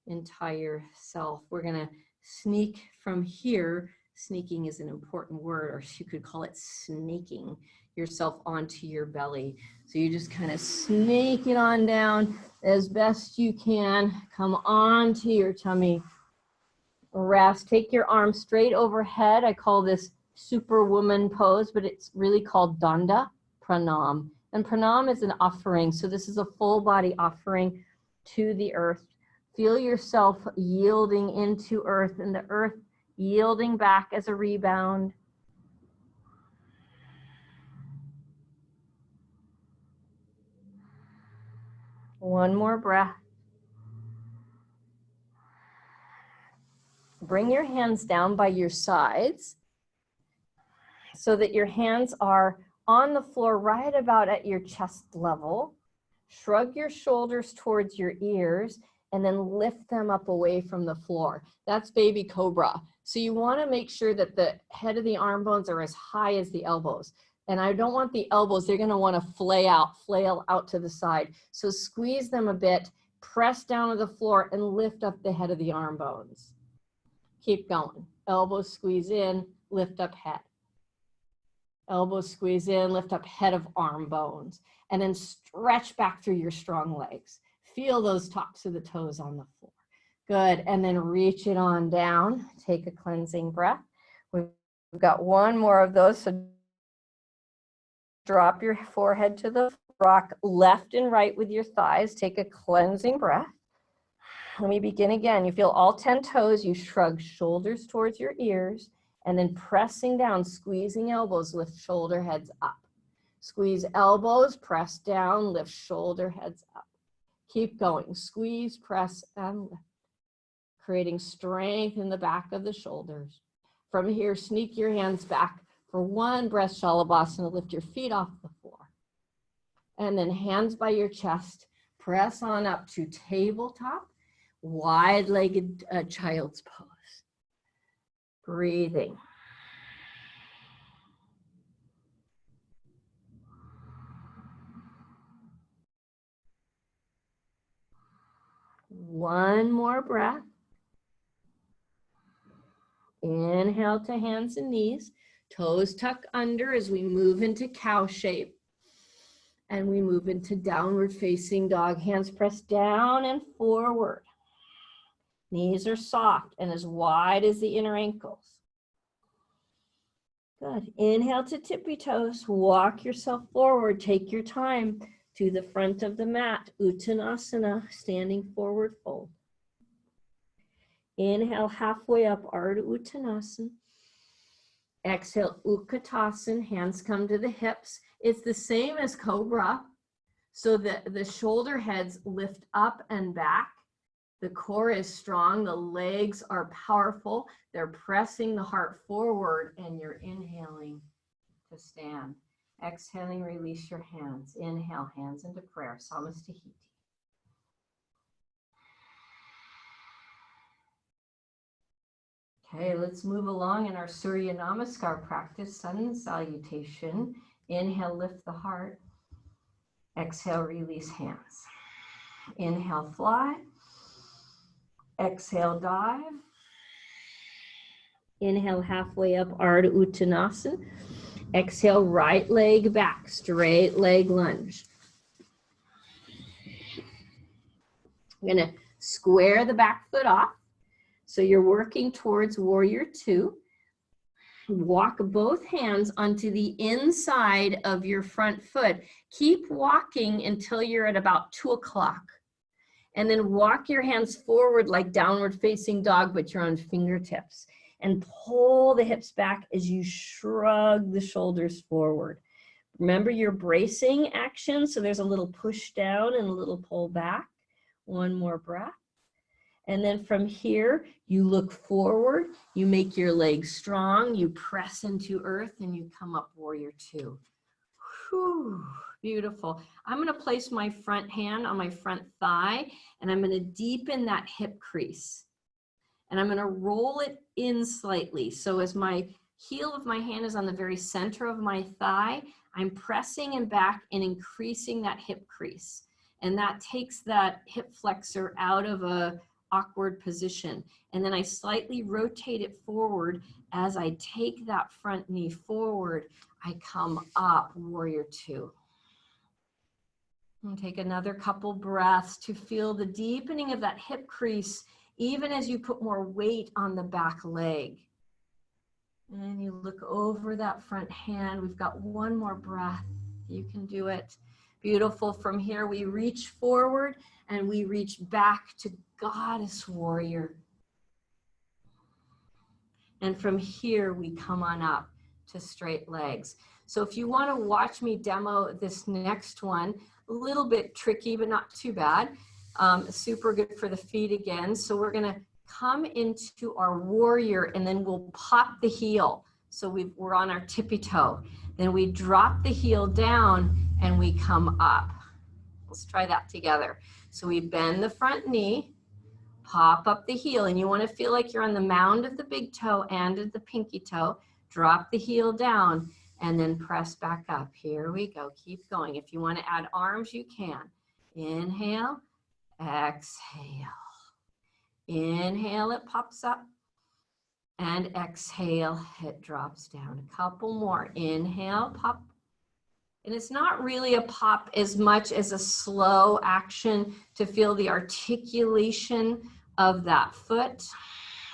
entire self. We're gonna sneak from here. Sneaking is an important word, or you could call it snaking yourself onto your belly. So you just kind of snake it on down as best you can. Come onto your tummy. Rest. Take your arms straight overhead. I call this superwoman pose, but it's really called Danda Pranam. And pranam is an offering. So this is a full body offering to the earth. Feel yourself yielding into earth and the earth yielding back as a rebound. One more breath. Bring your hands down by your sides so that your hands are on the floor right about at your chest level. Shrug your shoulders towards your ears and then lift them up away from the floor. That's baby cobra. So you want to make sure that the head of the arm bones are as high as the elbows. And I don't want the elbows, they're going to want to flail out to the side. So squeeze them a bit, press down to the floor and lift up the head of the arm bones. Keep going. Elbows squeeze in, lift up head. Elbows squeeze in, lift up head of arm bones. And then stretch back through your strong legs. Feel those tops of the toes on the floor. Good. And then reach it on down. Take a cleansing breath. We've got one more of those. So drop your forehead to the rock left and right with your thighs. Take a cleansing breath. Let me begin again. You feel all 10 toes. You shrug shoulders towards your ears and then pressing down, squeezing elbows, lift shoulder heads up. Squeeze elbows, press down, lift shoulder heads up. Keep going. Squeeze, press, and lift. Creating strength in the back of the shoulders. From here, sneak your hands back for one breath, Shalabhasana. Lift your feet off the floor. And then hands by your chest. Press on up to tabletop. Wide-legged child's pose. Breathing. One more breath. Inhale to hands and knees. Toes tuck under as we move into cow shape. And we move into downward facing dog. Hands pressed down and forward. Knees are soft and as wide as the inner ankles. Good. Inhale to tippy toes. Walk yourself forward. Take your time to the front of the mat. Uttanasana, standing forward fold. Inhale halfway up, Ardha Uttanasana. Exhale, Utkatasana. Hands come to the hips. It's the same as Cobra. So the shoulder heads lift up and back. The core is strong, the legs are powerful, they're pressing the heart forward, and you're inhaling to stand. Exhaling, release your hands. Inhale, hands into prayer, Samastahiti. Okay, let's move along in our Surya Namaskar practice, sun salutation. Inhale, lift the heart. Exhale, release hands. Inhale, fly. Exhale, dive. Inhale, halfway up, Ardha Uttanasana. Exhale, right leg back, straight leg lunge. I'm gonna square the back foot off. So you're working towards warrior two. Walk both hands onto the inside of your front foot. Keep walking until you're at about 2 o'clock. And then walk your hands forward like downward facing dog, but you're on fingertips. And pull the hips back as you shrug the shoulders forward. Remember your bracing action. So there's a little push down and a little pull back. One more breath. And then from here, you look forward, you make your legs strong, you press into earth, and you come up warrior two. Whew, beautiful. I'm gonna place my front hand on my front thigh, and I'm gonna deepen that hip crease. And I'm gonna roll it in slightly. So as my heel of my hand is on the very center of my thigh, I'm pressing and back and increasing that hip crease. And that takes that hip flexor out of a awkward position. And then I slightly rotate it forward. As I take that front knee forward, I come up, warrior two. And take another couple breaths to feel the deepening of that hip crease even as you put more weight on the back leg. And you look over that front hand. We've got one more breath. You can do it. Beautiful. From here, we reach forward and we reach back to Goddess Warrior. And from here, we come on up to straight legs. So if you want to watch me demo this next one, a little bit tricky, but not too bad. Super good for the feet again. So we're going to come into our warrior and then we'll pop the heel. So we're on our tippy toe. Then we drop the heel down and we come up. Let's try that together. So we bend the front knee, pop up the heel, and you want to feel like you're on the mound of the big toe and of the pinky toe. Drop the heel down and then press back up. Here we go. Keep going. If you want to add arms, you can. Inhale, exhale. Inhale, it pops up. And exhale, it drops down. A couple more. Inhale, pop. And it's not really a pop as much as a slow action to feel the articulation of that foot.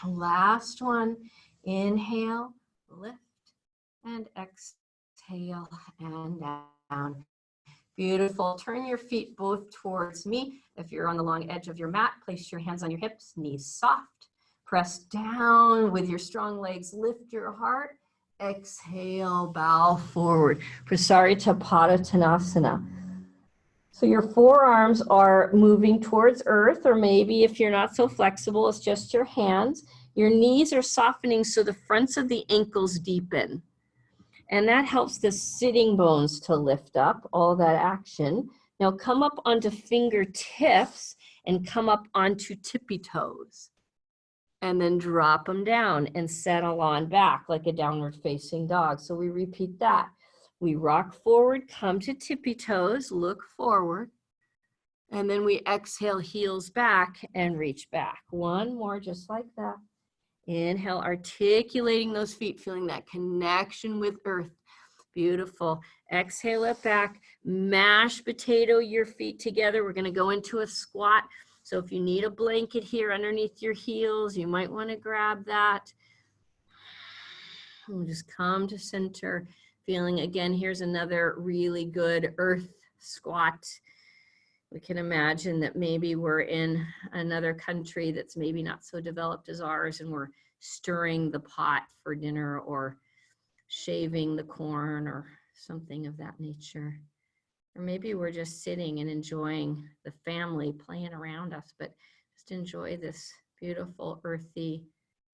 Last one. Inhale, lift, and exhale, and down. Beautiful. Turn your feet both towards me. If you're on the long edge of your mat, place your hands on your hips, knees soft. Press down with your strong legs. Lift your heart. Exhale, bow forward. Prasarita Padottanasana. So your forearms are moving towards earth, or maybe if you're not so flexible, it's just your hands. Your knees are softening so the fronts of the ankles deepen. And that helps the sitting bones to lift up, all that action. Now come up onto fingertips and come up onto tippy toes. And then drop them down and settle on back like a downward facing dog. So we repeat that. We rock forward, come to tippy toes, look forward. And then we exhale, heels back and reach back. One more, just like that. Inhale, articulating those feet, feeling that connection with earth. Beautiful. Exhale it back. Mash potato your feet together. We're going to go into a squat. So if you need a blanket here underneath your heels, you might want to grab that. We'll just come to center. Feeling again, here's another really good earth squat. We can imagine that maybe we're in another country that's maybe not so developed as ours, and we're stirring the pot for dinner or shaving the corn or something of that nature. Or maybe we're just sitting and enjoying the family playing around us, but just enjoy this beautiful earthy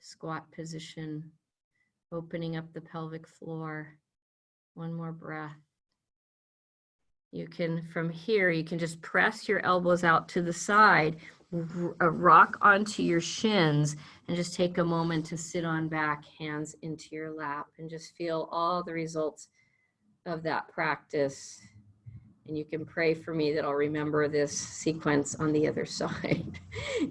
squat position, opening up the pelvic floor. One more breath. You can, from here, you can just press your elbows out to the side, rock onto your shins, and just take a moment to sit on back, hands into your lap, and just feel all the results of that practice. And you can pray for me that I'll remember this sequence on the other side.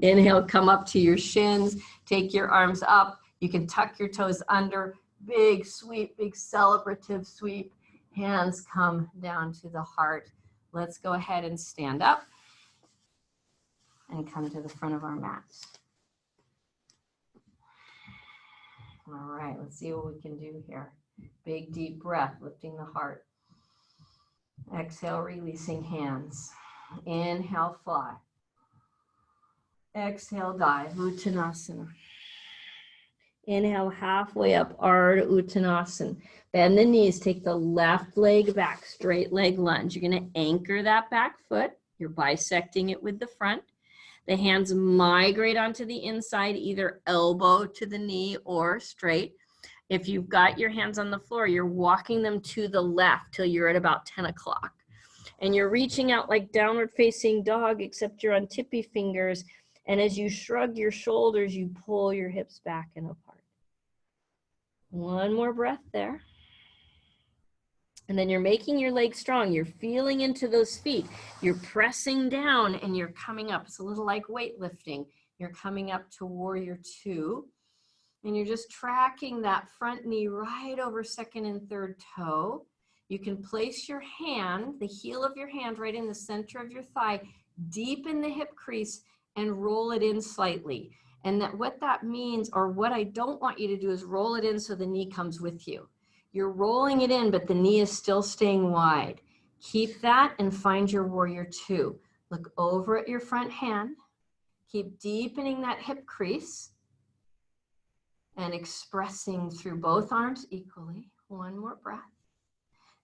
Inhale, come up to your shins, take your arms up. You can tuck your toes under, big sweep, big celebrative sweep. Hands come down to the heart. Let's go ahead and stand up and come to the front of our mats. All right, let's see what we can do here. Big deep breath, lifting the heart. Exhale, releasing hands. Inhale, fly. Exhale, dive, Uttanasana. Inhale, halfway up, Ardha Uttanasana. Bend the knees, take the left leg back, straight leg lunge. You're going to anchor that back foot. You're bisecting it with the front. The hands migrate onto the inside, either elbow to the knee or straight. If you've got your hands on the floor, you're walking them to the left till you're at about 10 o'clock. And you're reaching out like downward facing dog, except you're on tippy fingers. And as you shrug your shoulders, you pull your hips back and apart. One more breath there. And then you're making your legs strong. You're feeling into those feet. You're pressing down and you're coming up. It's a little like weightlifting. You're coming up to warrior two. And you're just tracking that front knee right over second and third toe. You can place your hand, the heel of your hand, right in the center of your thigh, deep in the hip crease, and roll it in slightly. And that what that means, or what I don't want you to do, is roll it in so the knee comes with you. You're rolling it in, but the knee is still staying wide. Keep that and find your warrior two. Look over at your front hand. Keep deepening that hip crease and expressing through both arms equally. One more breath.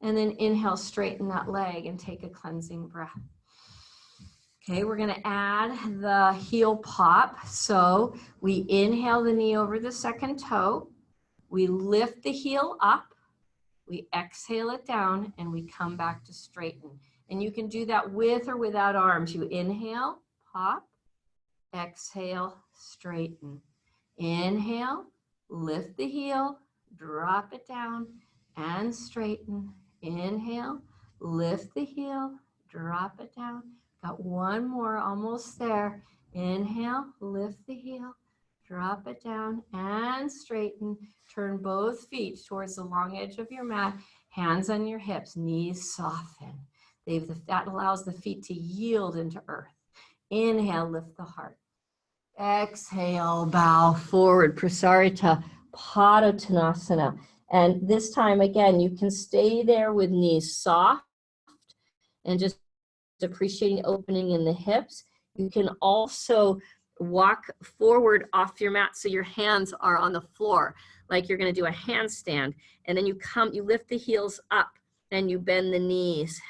And then inhale, straighten that leg and take a cleansing breath. Okay, we're gonna add the heel pop. So we inhale the knee over the second toe. We lift the heel up. We exhale it down and we come back to straighten. And you can do that with or without arms. You inhale, pop, exhale, straighten. Inhale, lift the heel, drop it down and straighten. Inhale, lift the heel, drop it down. Got one more, almost there. Inhale, lift the heel, drop it down and straighten. Turn both feet towards the long edge of your mat, hands on your hips, knees soften. That allows the feet to yield into earth. Inhale, lift the heart. Exhale, bow forward, Prasarita Padottanasana. And this time, again, you can stay there with knees soft and just appreciating opening in the hips. You can also walk forward off your mat so your hands are on the floor, like you're going to do a handstand. And then you lift the heels up and you bend the knees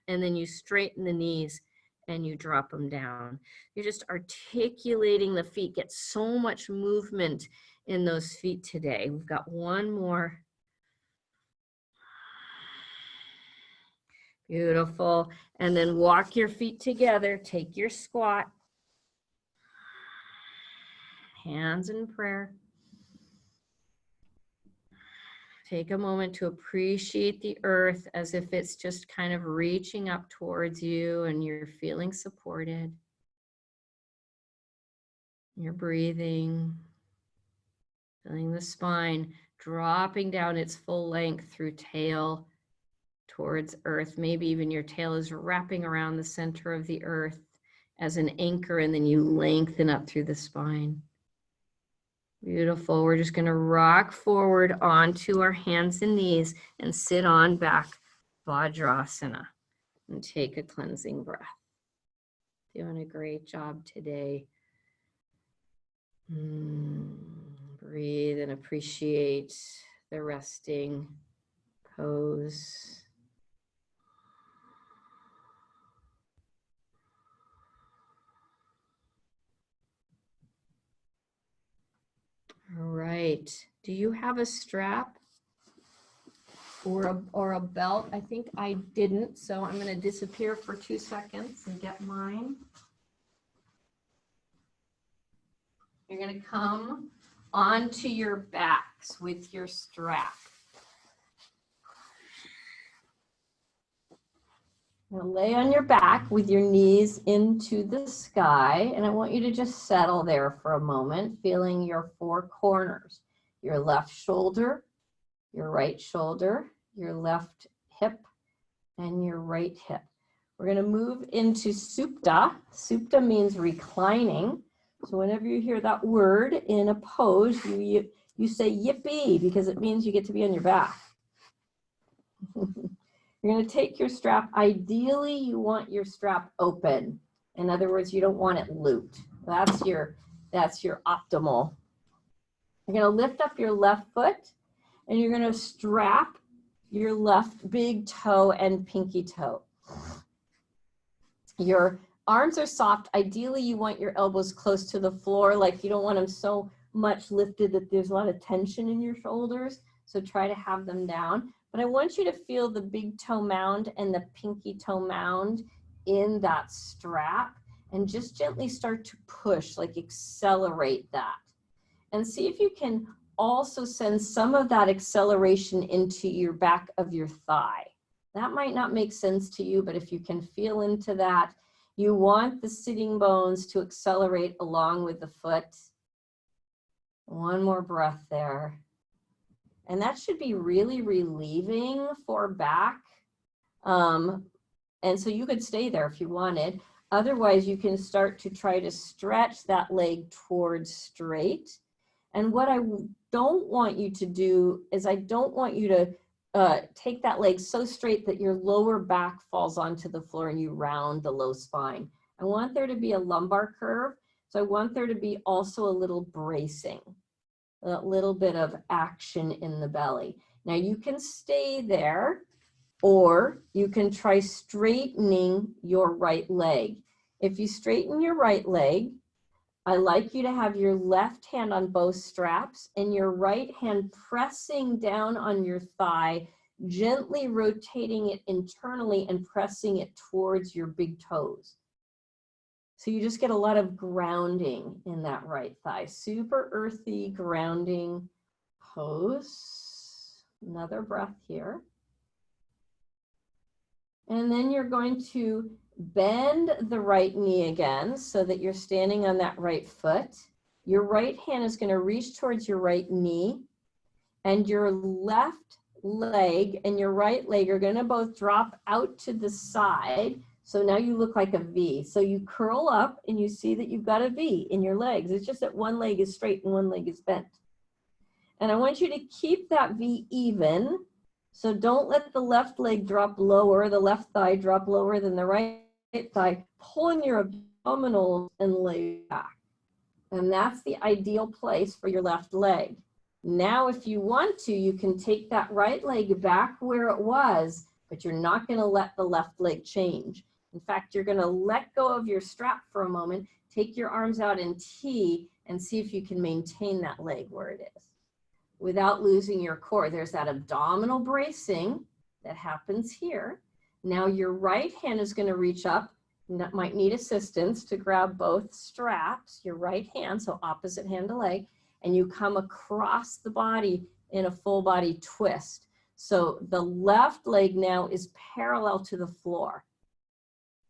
and then you straighten the knees and you drop them down. You're just articulating the feet. Get so much movement in those feet today. We've got one more. Beautiful. And then walk your feet together. Take your squat. Hands in prayer. Take a moment to appreciate the earth as if it's just kind of reaching up towards you and you're feeling supported. You're breathing, feeling the spine dropping down its full length through tail towards earth. Maybe even your tail is wrapping around the center of the earth as an anchor, and then you lengthen up through the spine. Beautiful. We're just going to rock forward onto our hands and knees and sit on back Vajrasana and take a cleansing breath. Doing a great job today. Breathe and appreciate the resting pose. All right. Do you have a strap or a belt? I think I didn't, so I'm going to disappear for 2 seconds and get mine. You're going to come onto your backs with your strap. Now lay on your back with your knees into the sky, and I want you to just settle there for a moment, feeling your 4 corners, your left shoulder, your right shoulder, your left hip, and your right hip. We're going to move into Supta. Supta means reclining. So whenever you hear that word in a pose, you say yippee, because it means you get to be on your back. You're going to take your strap. Ideally, you want your strap open. In other words, you don't want it looped. That's your optimal. You're going to lift up your left foot, and you're going to strap your left big toe and pinky toe. Your arms are soft. Ideally, you want your elbows close to the floor. Like you don't want them so much lifted that there's a lot of tension in your shoulders. So try to have them down. But I want you to feel the big toe mound and the pinky toe mound in that strap and just gently start to push, like accelerate that. And see if you can also send some of that acceleration into your back of your thigh. That might not make sense to you, but if you can feel into that, you want the sitting bones to accelerate along with the foot. One more breath there. And that should be really relieving for back. And so you could stay there if you wanted. Otherwise, you can start to try to stretch that leg towards straight. And what I don't want you to do is I don't want you to take that leg so straight that your lower back falls onto the floor and you round the low spine. I want there to be a lumbar curve. So I want there to be also a little bracing, a little bit of action in the belly. Now you can stay there, or you can try straightening your right leg. If you straighten your right leg, I like you to have your left hand on both straps and your right hand pressing down on your thigh, gently rotating it internally and pressing it towards your big toes. So you just get a lot of grounding in that right thigh. Super earthy grounding pose. Another breath here. And then you're going to bend the right knee again so that you're standing on that right foot. Your right hand is going to reach towards your right knee, and your left leg and your right leg are going to both drop out to the side. So now you look like a V. So you curl up and you see that you've got a V in your legs. It's just that one leg is straight and one leg is bent. And I want you to keep that V even. So don't let the left leg drop lower, the left thigh drop lower than the right thigh, pulling your abdominals and lay back. And that's the ideal place for your left leg. Now, if you want to, you can take that right leg back where it was, but you're not going to let the left leg change. In fact, you're going to let go of your strap for a moment, take your arms out in T, and see if you can maintain that leg where it is without losing your core. There's that abdominal bracing that happens here. Now your right hand is going to reach up, and that might need assistance to grab both straps, your right hand, so opposite hand to leg, and you come across the body in a full body twist. So the left leg now is parallel to the floor,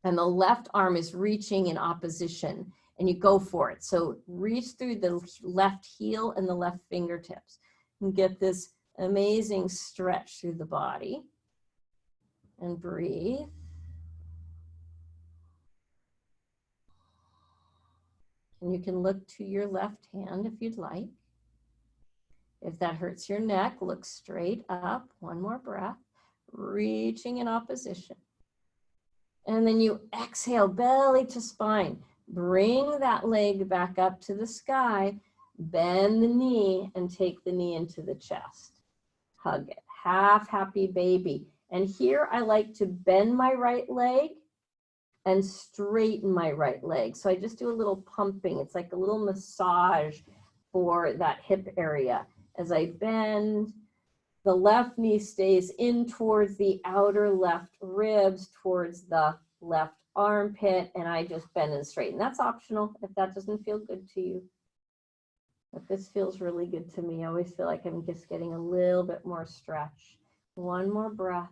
and the left arm is reaching in opposition, and you go for it. So reach through the left heel and the left fingertips and get this amazing stretch through the body. And breathe. And you can look to your left hand if you'd like. If that hurts your neck, look straight up. One more breath, reaching in opposition. And then you exhale, belly to spine. Bring that leg back up to the sky, bend the knee, and take the knee into the chest. Hug it, half happy baby. And here I like to bend my right leg and straighten my right leg. So I just do a little pumping. It's like a little massage for that hip area. As I bend, the left knee stays in towards the outer left ribs, towards the left armpit, and I just bend and straighten. That's optional if that doesn't feel good to you. But this feels really good to me. I always feel like I'm just getting a little bit more stretch. One more breath.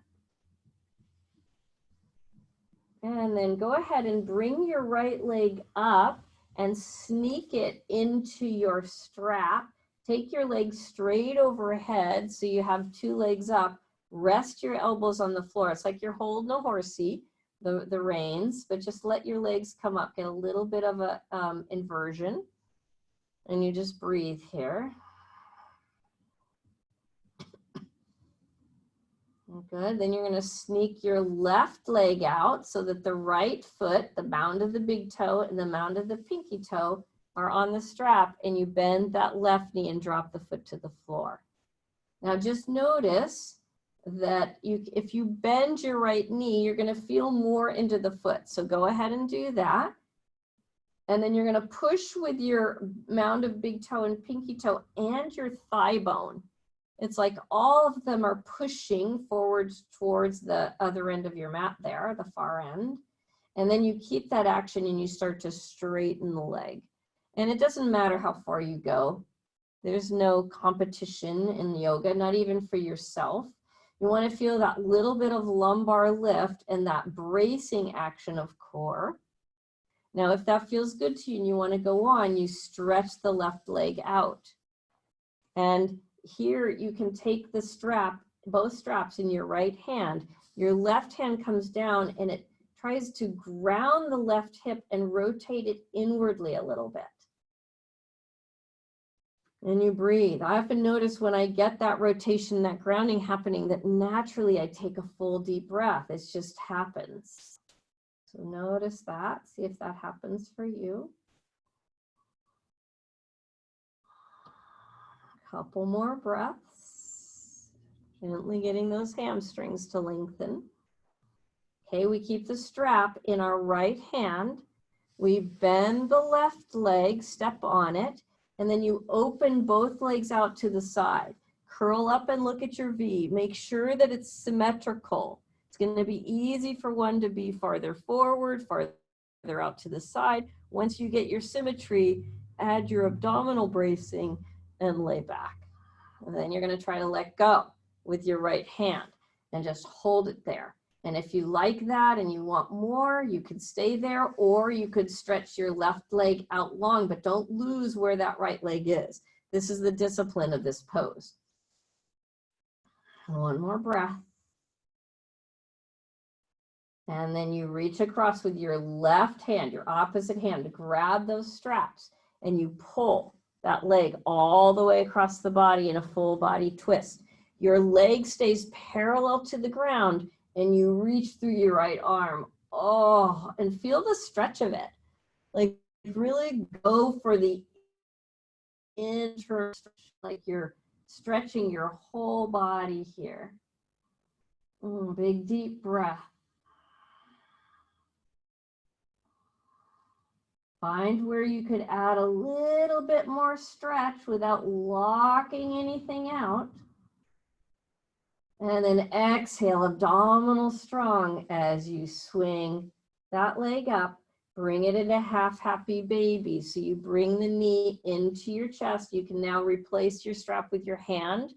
And then go ahead and bring your right leg up and sneak it into your strap. Take your leg straight overhead so you have two legs up. Rest your elbows on the floor. It's like you're holding a horsey, the reins, but just let your legs come up. Get a little bit of a inversion. And you just breathe here. Good. Then you're going to sneak your left leg out so that the right foot, the mound of the big toe and the mound of the pinky toe are on the strap, and you bend that left knee and drop the foot to the floor. Now just notice that if you bend your right knee, you're going to feel more into the foot. So go ahead and do that. And then you're going to push with your mound of big toe and pinky toe and your thigh bone. It's like all of them are pushing forwards towards the other end of your mat there, the far end. And then you keep that action and you start to straighten the leg. And it doesn't matter how far you go. There's no competition in yoga, not even for yourself. You want to feel that little bit of lumbar lift and that bracing action of core. Now, if that feels good to you and you want to go on, you stretch the left leg out. And here you can take the strap, both straps in your right hand. Your left hand comes down and it tries to ground the left hip and rotate it inwardly a little bit. And you breathe. I often notice when I get that rotation, that grounding happening, that naturally I take a full deep breath. It just happens. So notice that. See if that happens for you. A couple more breaths. Gently getting those hamstrings to lengthen. Okay, we keep the strap in our right hand. We bend the left leg, step on it. And then you open both legs out to the side. Curl up and look at your V. Make sure that it's symmetrical. It's going to be easy for one to be farther forward, farther out to the side. Once you get your symmetry, add your abdominal bracing and lay back. And then you're going to try to let go with your right hand and just hold it there. And if you like that and you want more, you could stay there, or you could stretch your left leg out long, but don't lose where that right leg is. This is the discipline of this pose. One more breath. And then you reach across with your left hand, your opposite hand, to grab those straps, and you pull that leg all the way across the body in a full body twist. Your leg stays parallel to the ground, and you reach through your right arm. Oh, and feel the stretch of it. Like really go for the internal stretch, like you're stretching your whole body here. Big deep breath. Find where you could add a little bit more stretch without locking anything out. And then exhale, abdominal strong as you swing that leg up. Bring it into half happy baby. So you bring the knee into your chest. You can now replace your strap with your hand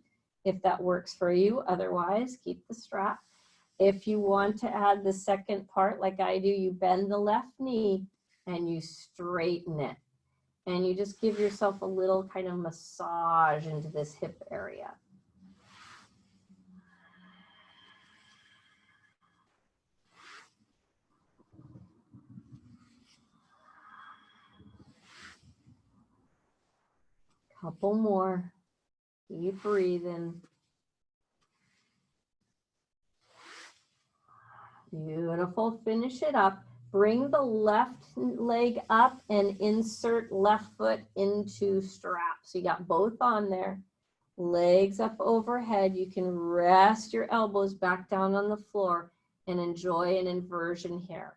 if that works for you. Otherwise, keep the strap. If you want to add the second part like I do, you bend the left knee and you straighten it. And you just give yourself a little kind of massage into this hip area. Couple more. Keep breathing. Beautiful. Finish it up. Bring the left leg up and insert left foot into strap. So you got both on there. Legs up overhead. You can rest your elbows back down on the floor and enjoy an inversion here.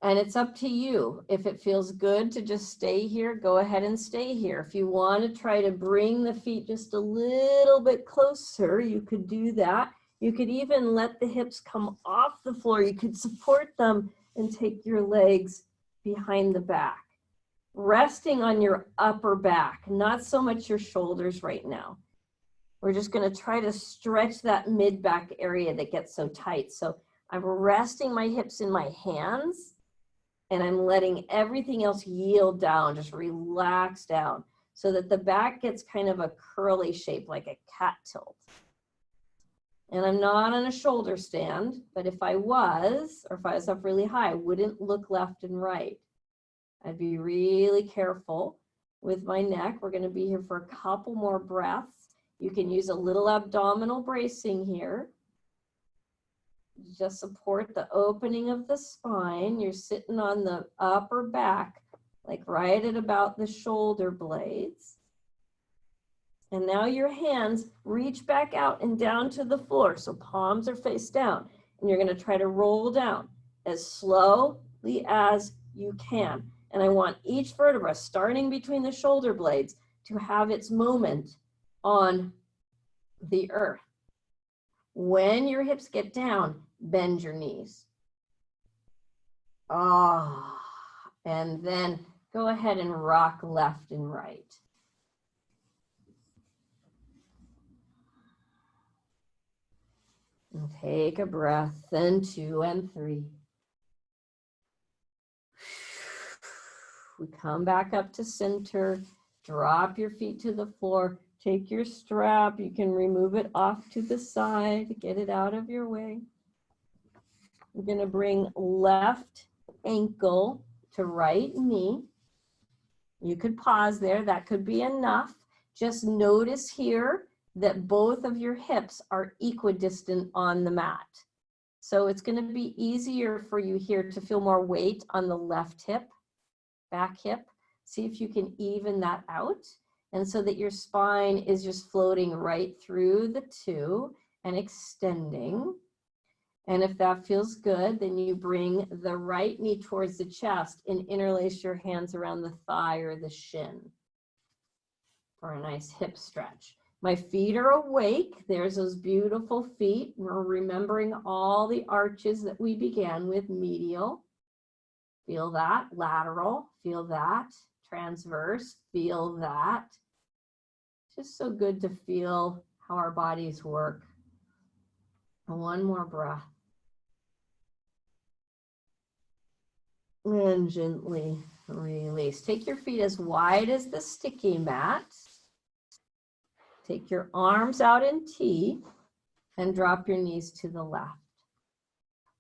And it's up to you. If it feels good to just stay here, go ahead and stay here. If you want to try to bring the feet just a little bit closer, you could do that. You could even let the hips come off the floor. You could support them and take your legs behind the back. Resting on your upper back, not so much your shoulders right now. We're just going to try to stretch that mid-back area that gets so tight. So I'm resting my hips in my hands, and I'm letting everything else yield down, just relax down, so that the back gets kind of a curly shape, like a cat tilt. And I'm not on a shoulder stand, but if I was, or if I was up really high, I wouldn't look left and right. I'd be really careful with my neck. We're going to be here for a couple more breaths. You can use a little abdominal bracing here. Just support the opening of the spine. You're sitting on the upper back, like right at about the shoulder blades. And now your hands reach back out and down to the floor. So palms are face down. And you're going to try to roll down as slowly as you can. And I want each vertebra, starting between the shoulder blades, to have its moment on the earth. When your hips get down, bend your knees. And then go ahead and rock left and right. And take a breath, then 2 and 3. We come back up to center, drop your feet to the floor, take your strap, you can remove it off to the side, get it out of your way. We're going to bring left ankle to right knee. You could pause there. That could be enough. Just notice here that both of your hips are equidistant on the mat. So it's going to be easier for you here to feel more weight on the left hip, back hip. See if you can even that out. And so that your spine is just floating right through the two and extending. And if that feels good, then you bring the right knee towards the chest and interlace your hands around the thigh or the shin for a nice hip stretch. My feet are awake. There's those beautiful feet. We're remembering all the arches that we began with. Medial, feel that. Lateral, feel that. Transverse, feel that. Just so good to feel how our bodies work. One more breath. And gently release. Take your feet as wide as the sticky mat. Take your arms out in T and drop your knees to the left.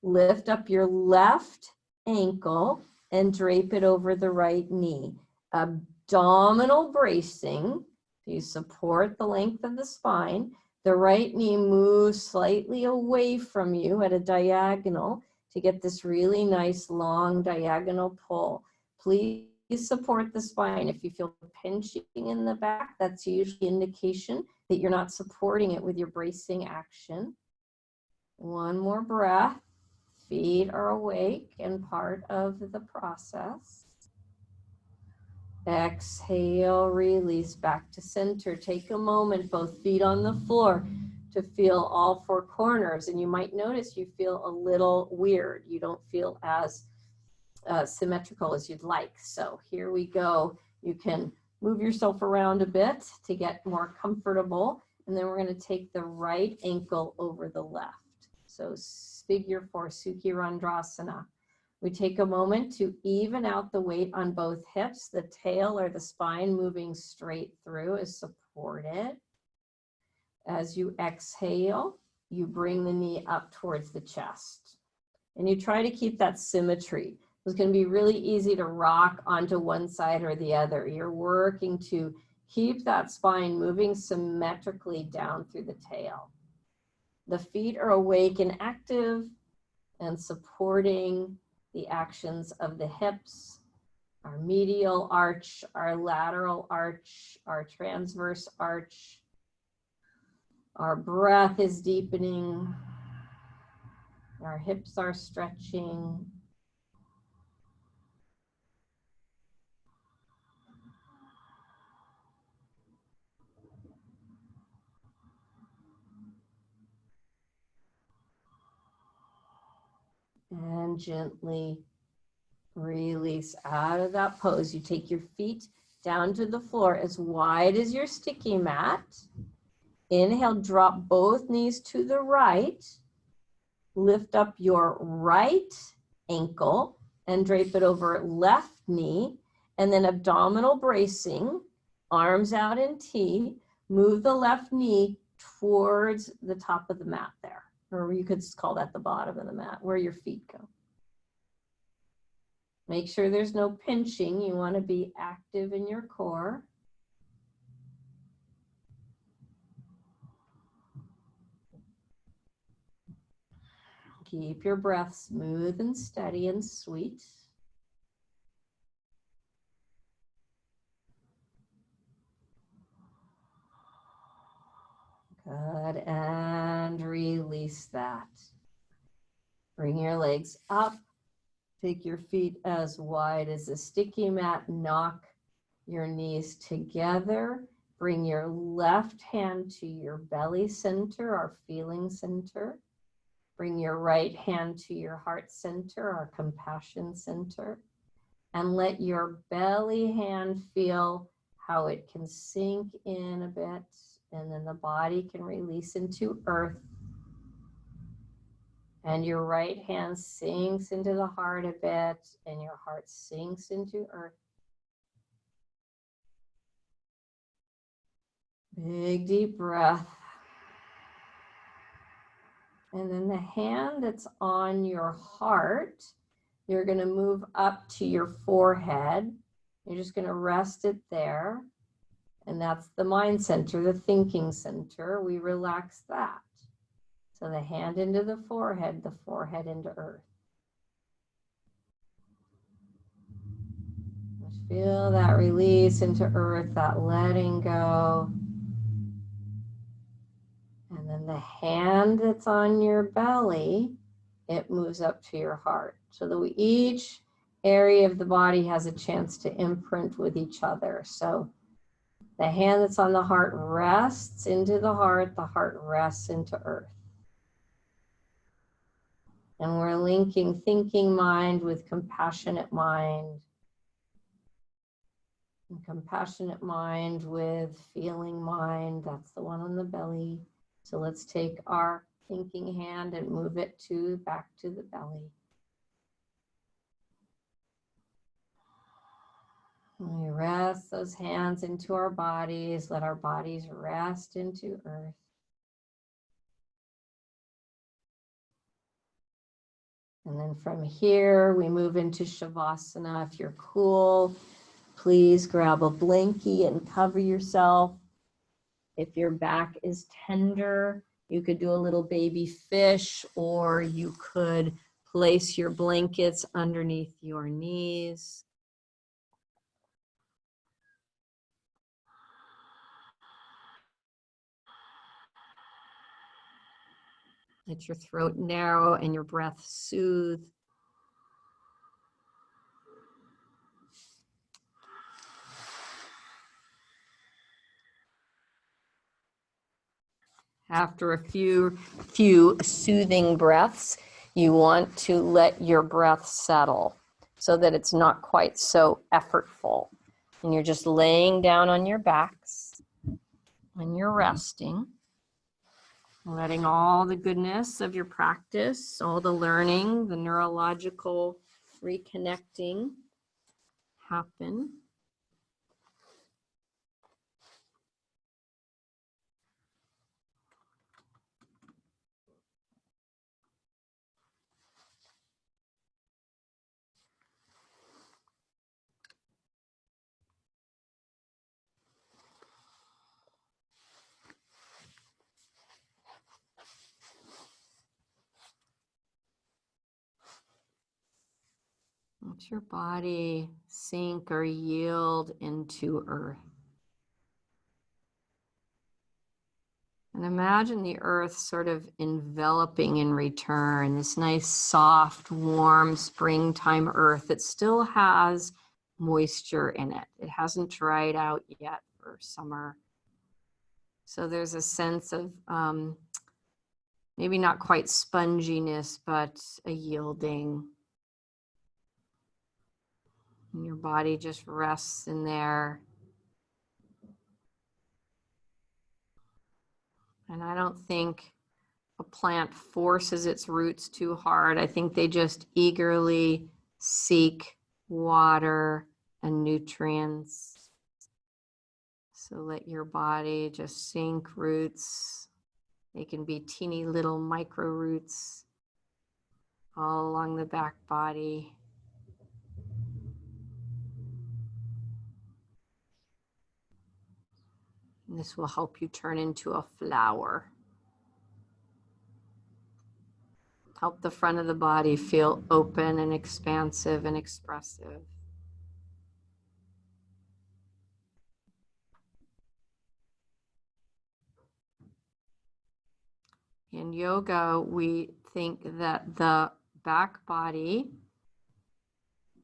Lift up your left ankle and drape it over the right knee. Abdominal bracing. You support the length of the spine. The right knee moves slightly away from you at a diagonal to get this really nice long diagonal pull. Please support the spine. If you feel pinching in the back, that's usually an indication that you're not supporting it with your bracing action. One more breath. Feet are awake and part of the process. Exhale, release back to center. Take a moment, both feet on the floor, to feel all four corners. And you might notice you feel a little weird. You don't feel as symmetrical as you'd like. So here we go. You can move yourself around a bit to get more comfortable. And then we're going to take the right ankle over the left. So figure 4, Sukhi Randrasana. We take a moment to even out the weight on both hips. The tail or the spine moving straight through is supported. As you exhale, you bring the knee up towards the chest. And you try to keep that symmetry. It's going to be really easy to rock onto one side or the other. You're working to keep that spine moving symmetrically down through the tail. The feet are awake and active and supporting the actions of the hips, our medial arch, our lateral arch, our transverse arch. Our breath is deepening. Our hips are stretching. And gently release out of that pose. You take your feet down to the floor as wide as your sticky mat. Inhale, drop both knees to the right. Lift up your right ankle and drape it over left knee. And then abdominal bracing, arms out in T. Move the left knee towards the top of the mat there. Or you could call that the bottom of the mat, where your feet go. Make sure there's no pinching. You want to be active in your core. Keep your breath smooth and steady and sweet. Good, and release that. Bring your legs up. Take your feet as wide as a sticky mat. Knock your knees together. Bring your left hand to your belly center, our feeling center. Bring your right hand to your heart center, our compassion center. And let your belly hand feel how it can sink in a bit. And then the body can release into earth. And your right hand sinks into the heart a bit, and your heart sinks into earth. Big deep breath. And then the hand that's on your heart, you're going to move up to your forehead. You're just going to rest it there. And that's the mind center, the thinking center. We relax that. So the hand into the forehead into earth. Just feel that release into earth, that letting go. And then the hand that's on your belly, it moves up to your heart. So that each area of the body has a chance to imprint with each other. So the hand that's on the heart rests into the heart rests into earth. And we're linking thinking mind with compassionate mind. And compassionate mind with feeling mind. That's the one on the belly. So let's take our thinking hand and move it back to the belly. And we rest those hands into our bodies. Let our bodies rest into earth. And then from here, we move into Shavasana. If you're cool, please grab a blankie and cover yourself. If your back is tender, you could do a little baby fish, or you could place your blankets underneath your knees. Let your throat narrow and your breath soothe. After a few soothing breaths, you want to let your breath settle so that it's not quite so effortful. And you're just laying down on your backs and you're resting, letting all the goodness of your practice, all the learning, the neurological reconnecting happen. Let your body sink or yield into earth. And imagine the earth sort of enveloping in return, this nice, soft, warm springtime earth that still has moisture in it. It hasn't dried out yet for summer. So there's a sense of maybe not quite sponginess, but a yielding. And your body just rests in there. And I don't think a plant forces its roots too hard. I think they just eagerly seek water and nutrients. So let your body just sink roots. They can be teeny little micro roots all along the back body. And this will help you turn into a flower. Help the front of the body feel open and expansive and expressive. In yoga, we think that the back body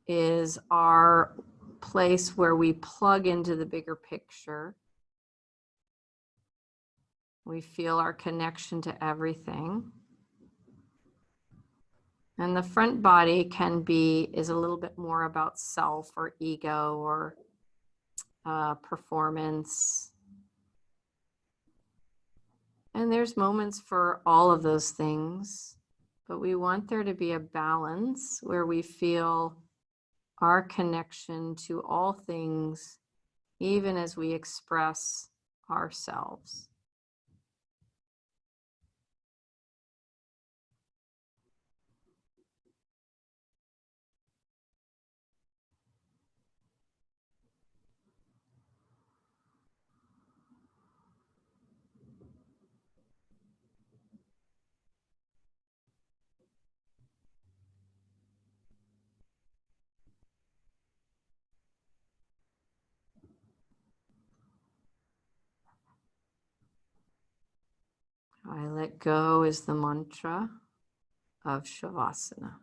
is our place where we plug into the bigger picture. We feel our connection to everything. And the front body is a little bit more about self or ego or performance. And there's moments for all of those things, but we want there to be a balance where we feel our connection to all things, even as we express ourselves. I let go is the mantra of Shavasana.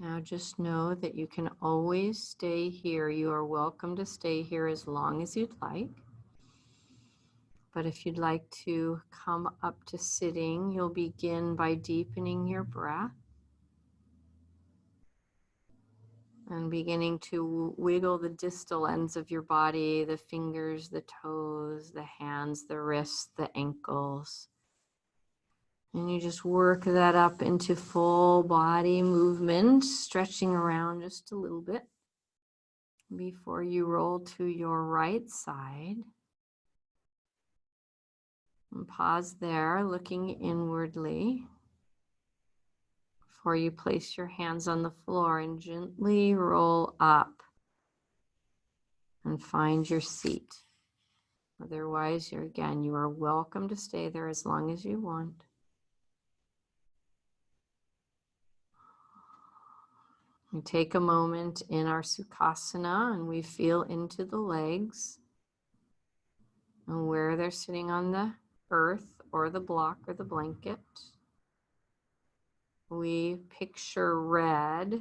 Now just know that you can always stay here. You are welcome to stay here as long as you'd like. But if you'd like to come up to sitting, you'll begin by deepening your breath and beginning to wiggle the distal ends of your body, the fingers, the toes, the hands, the wrists, the ankles. And you just work that up into full body movement, stretching around just a little bit before you roll to your right side. And pause there, looking inwardly before you place your hands on the floor and gently roll up and find your seat. Otherwise, you are welcome to stay there as long as you want. We take a moment in our Sukhasana and we feel into the legs and where they're sitting on the earth or the block or the blanket. We picture red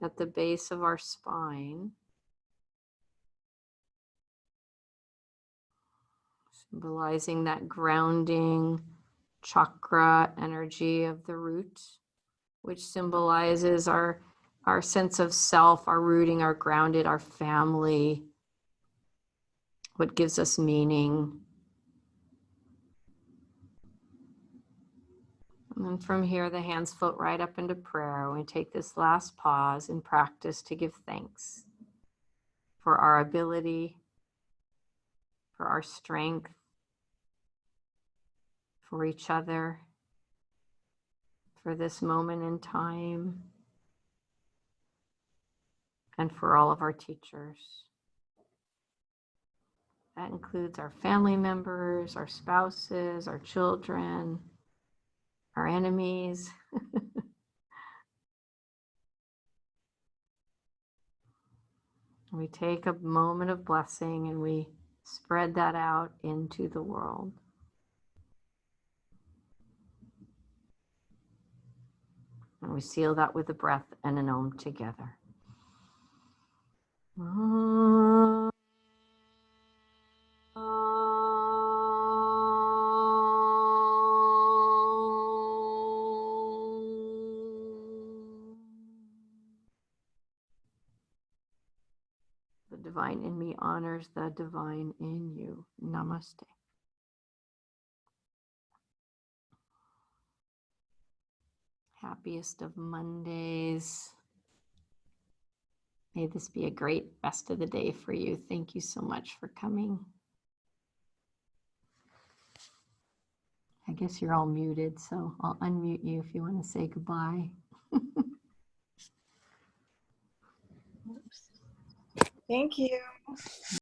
at the base of our spine, symbolizing that grounding chakra energy of the root, which symbolizes our sense of self, our rooting, our grounded, our family, what gives us meaning. And then from here, the hands float right up into prayer. We take this last pause in practice to give thanks for our ability, for our strength, for each other, for this moment in time, and for all of our teachers. That includes our family members, our spouses, our children, our enemies. We take a moment of blessing and we spread that out into the world. And we seal that with a breath and an Om together. The divine in me honors the divine in you. Namaste. Happiest of Mondays. May this be a great rest of the day for you. Thank you so much for coming. I guess you're all muted, so I'll unmute you if you want to say goodbye. Thank you.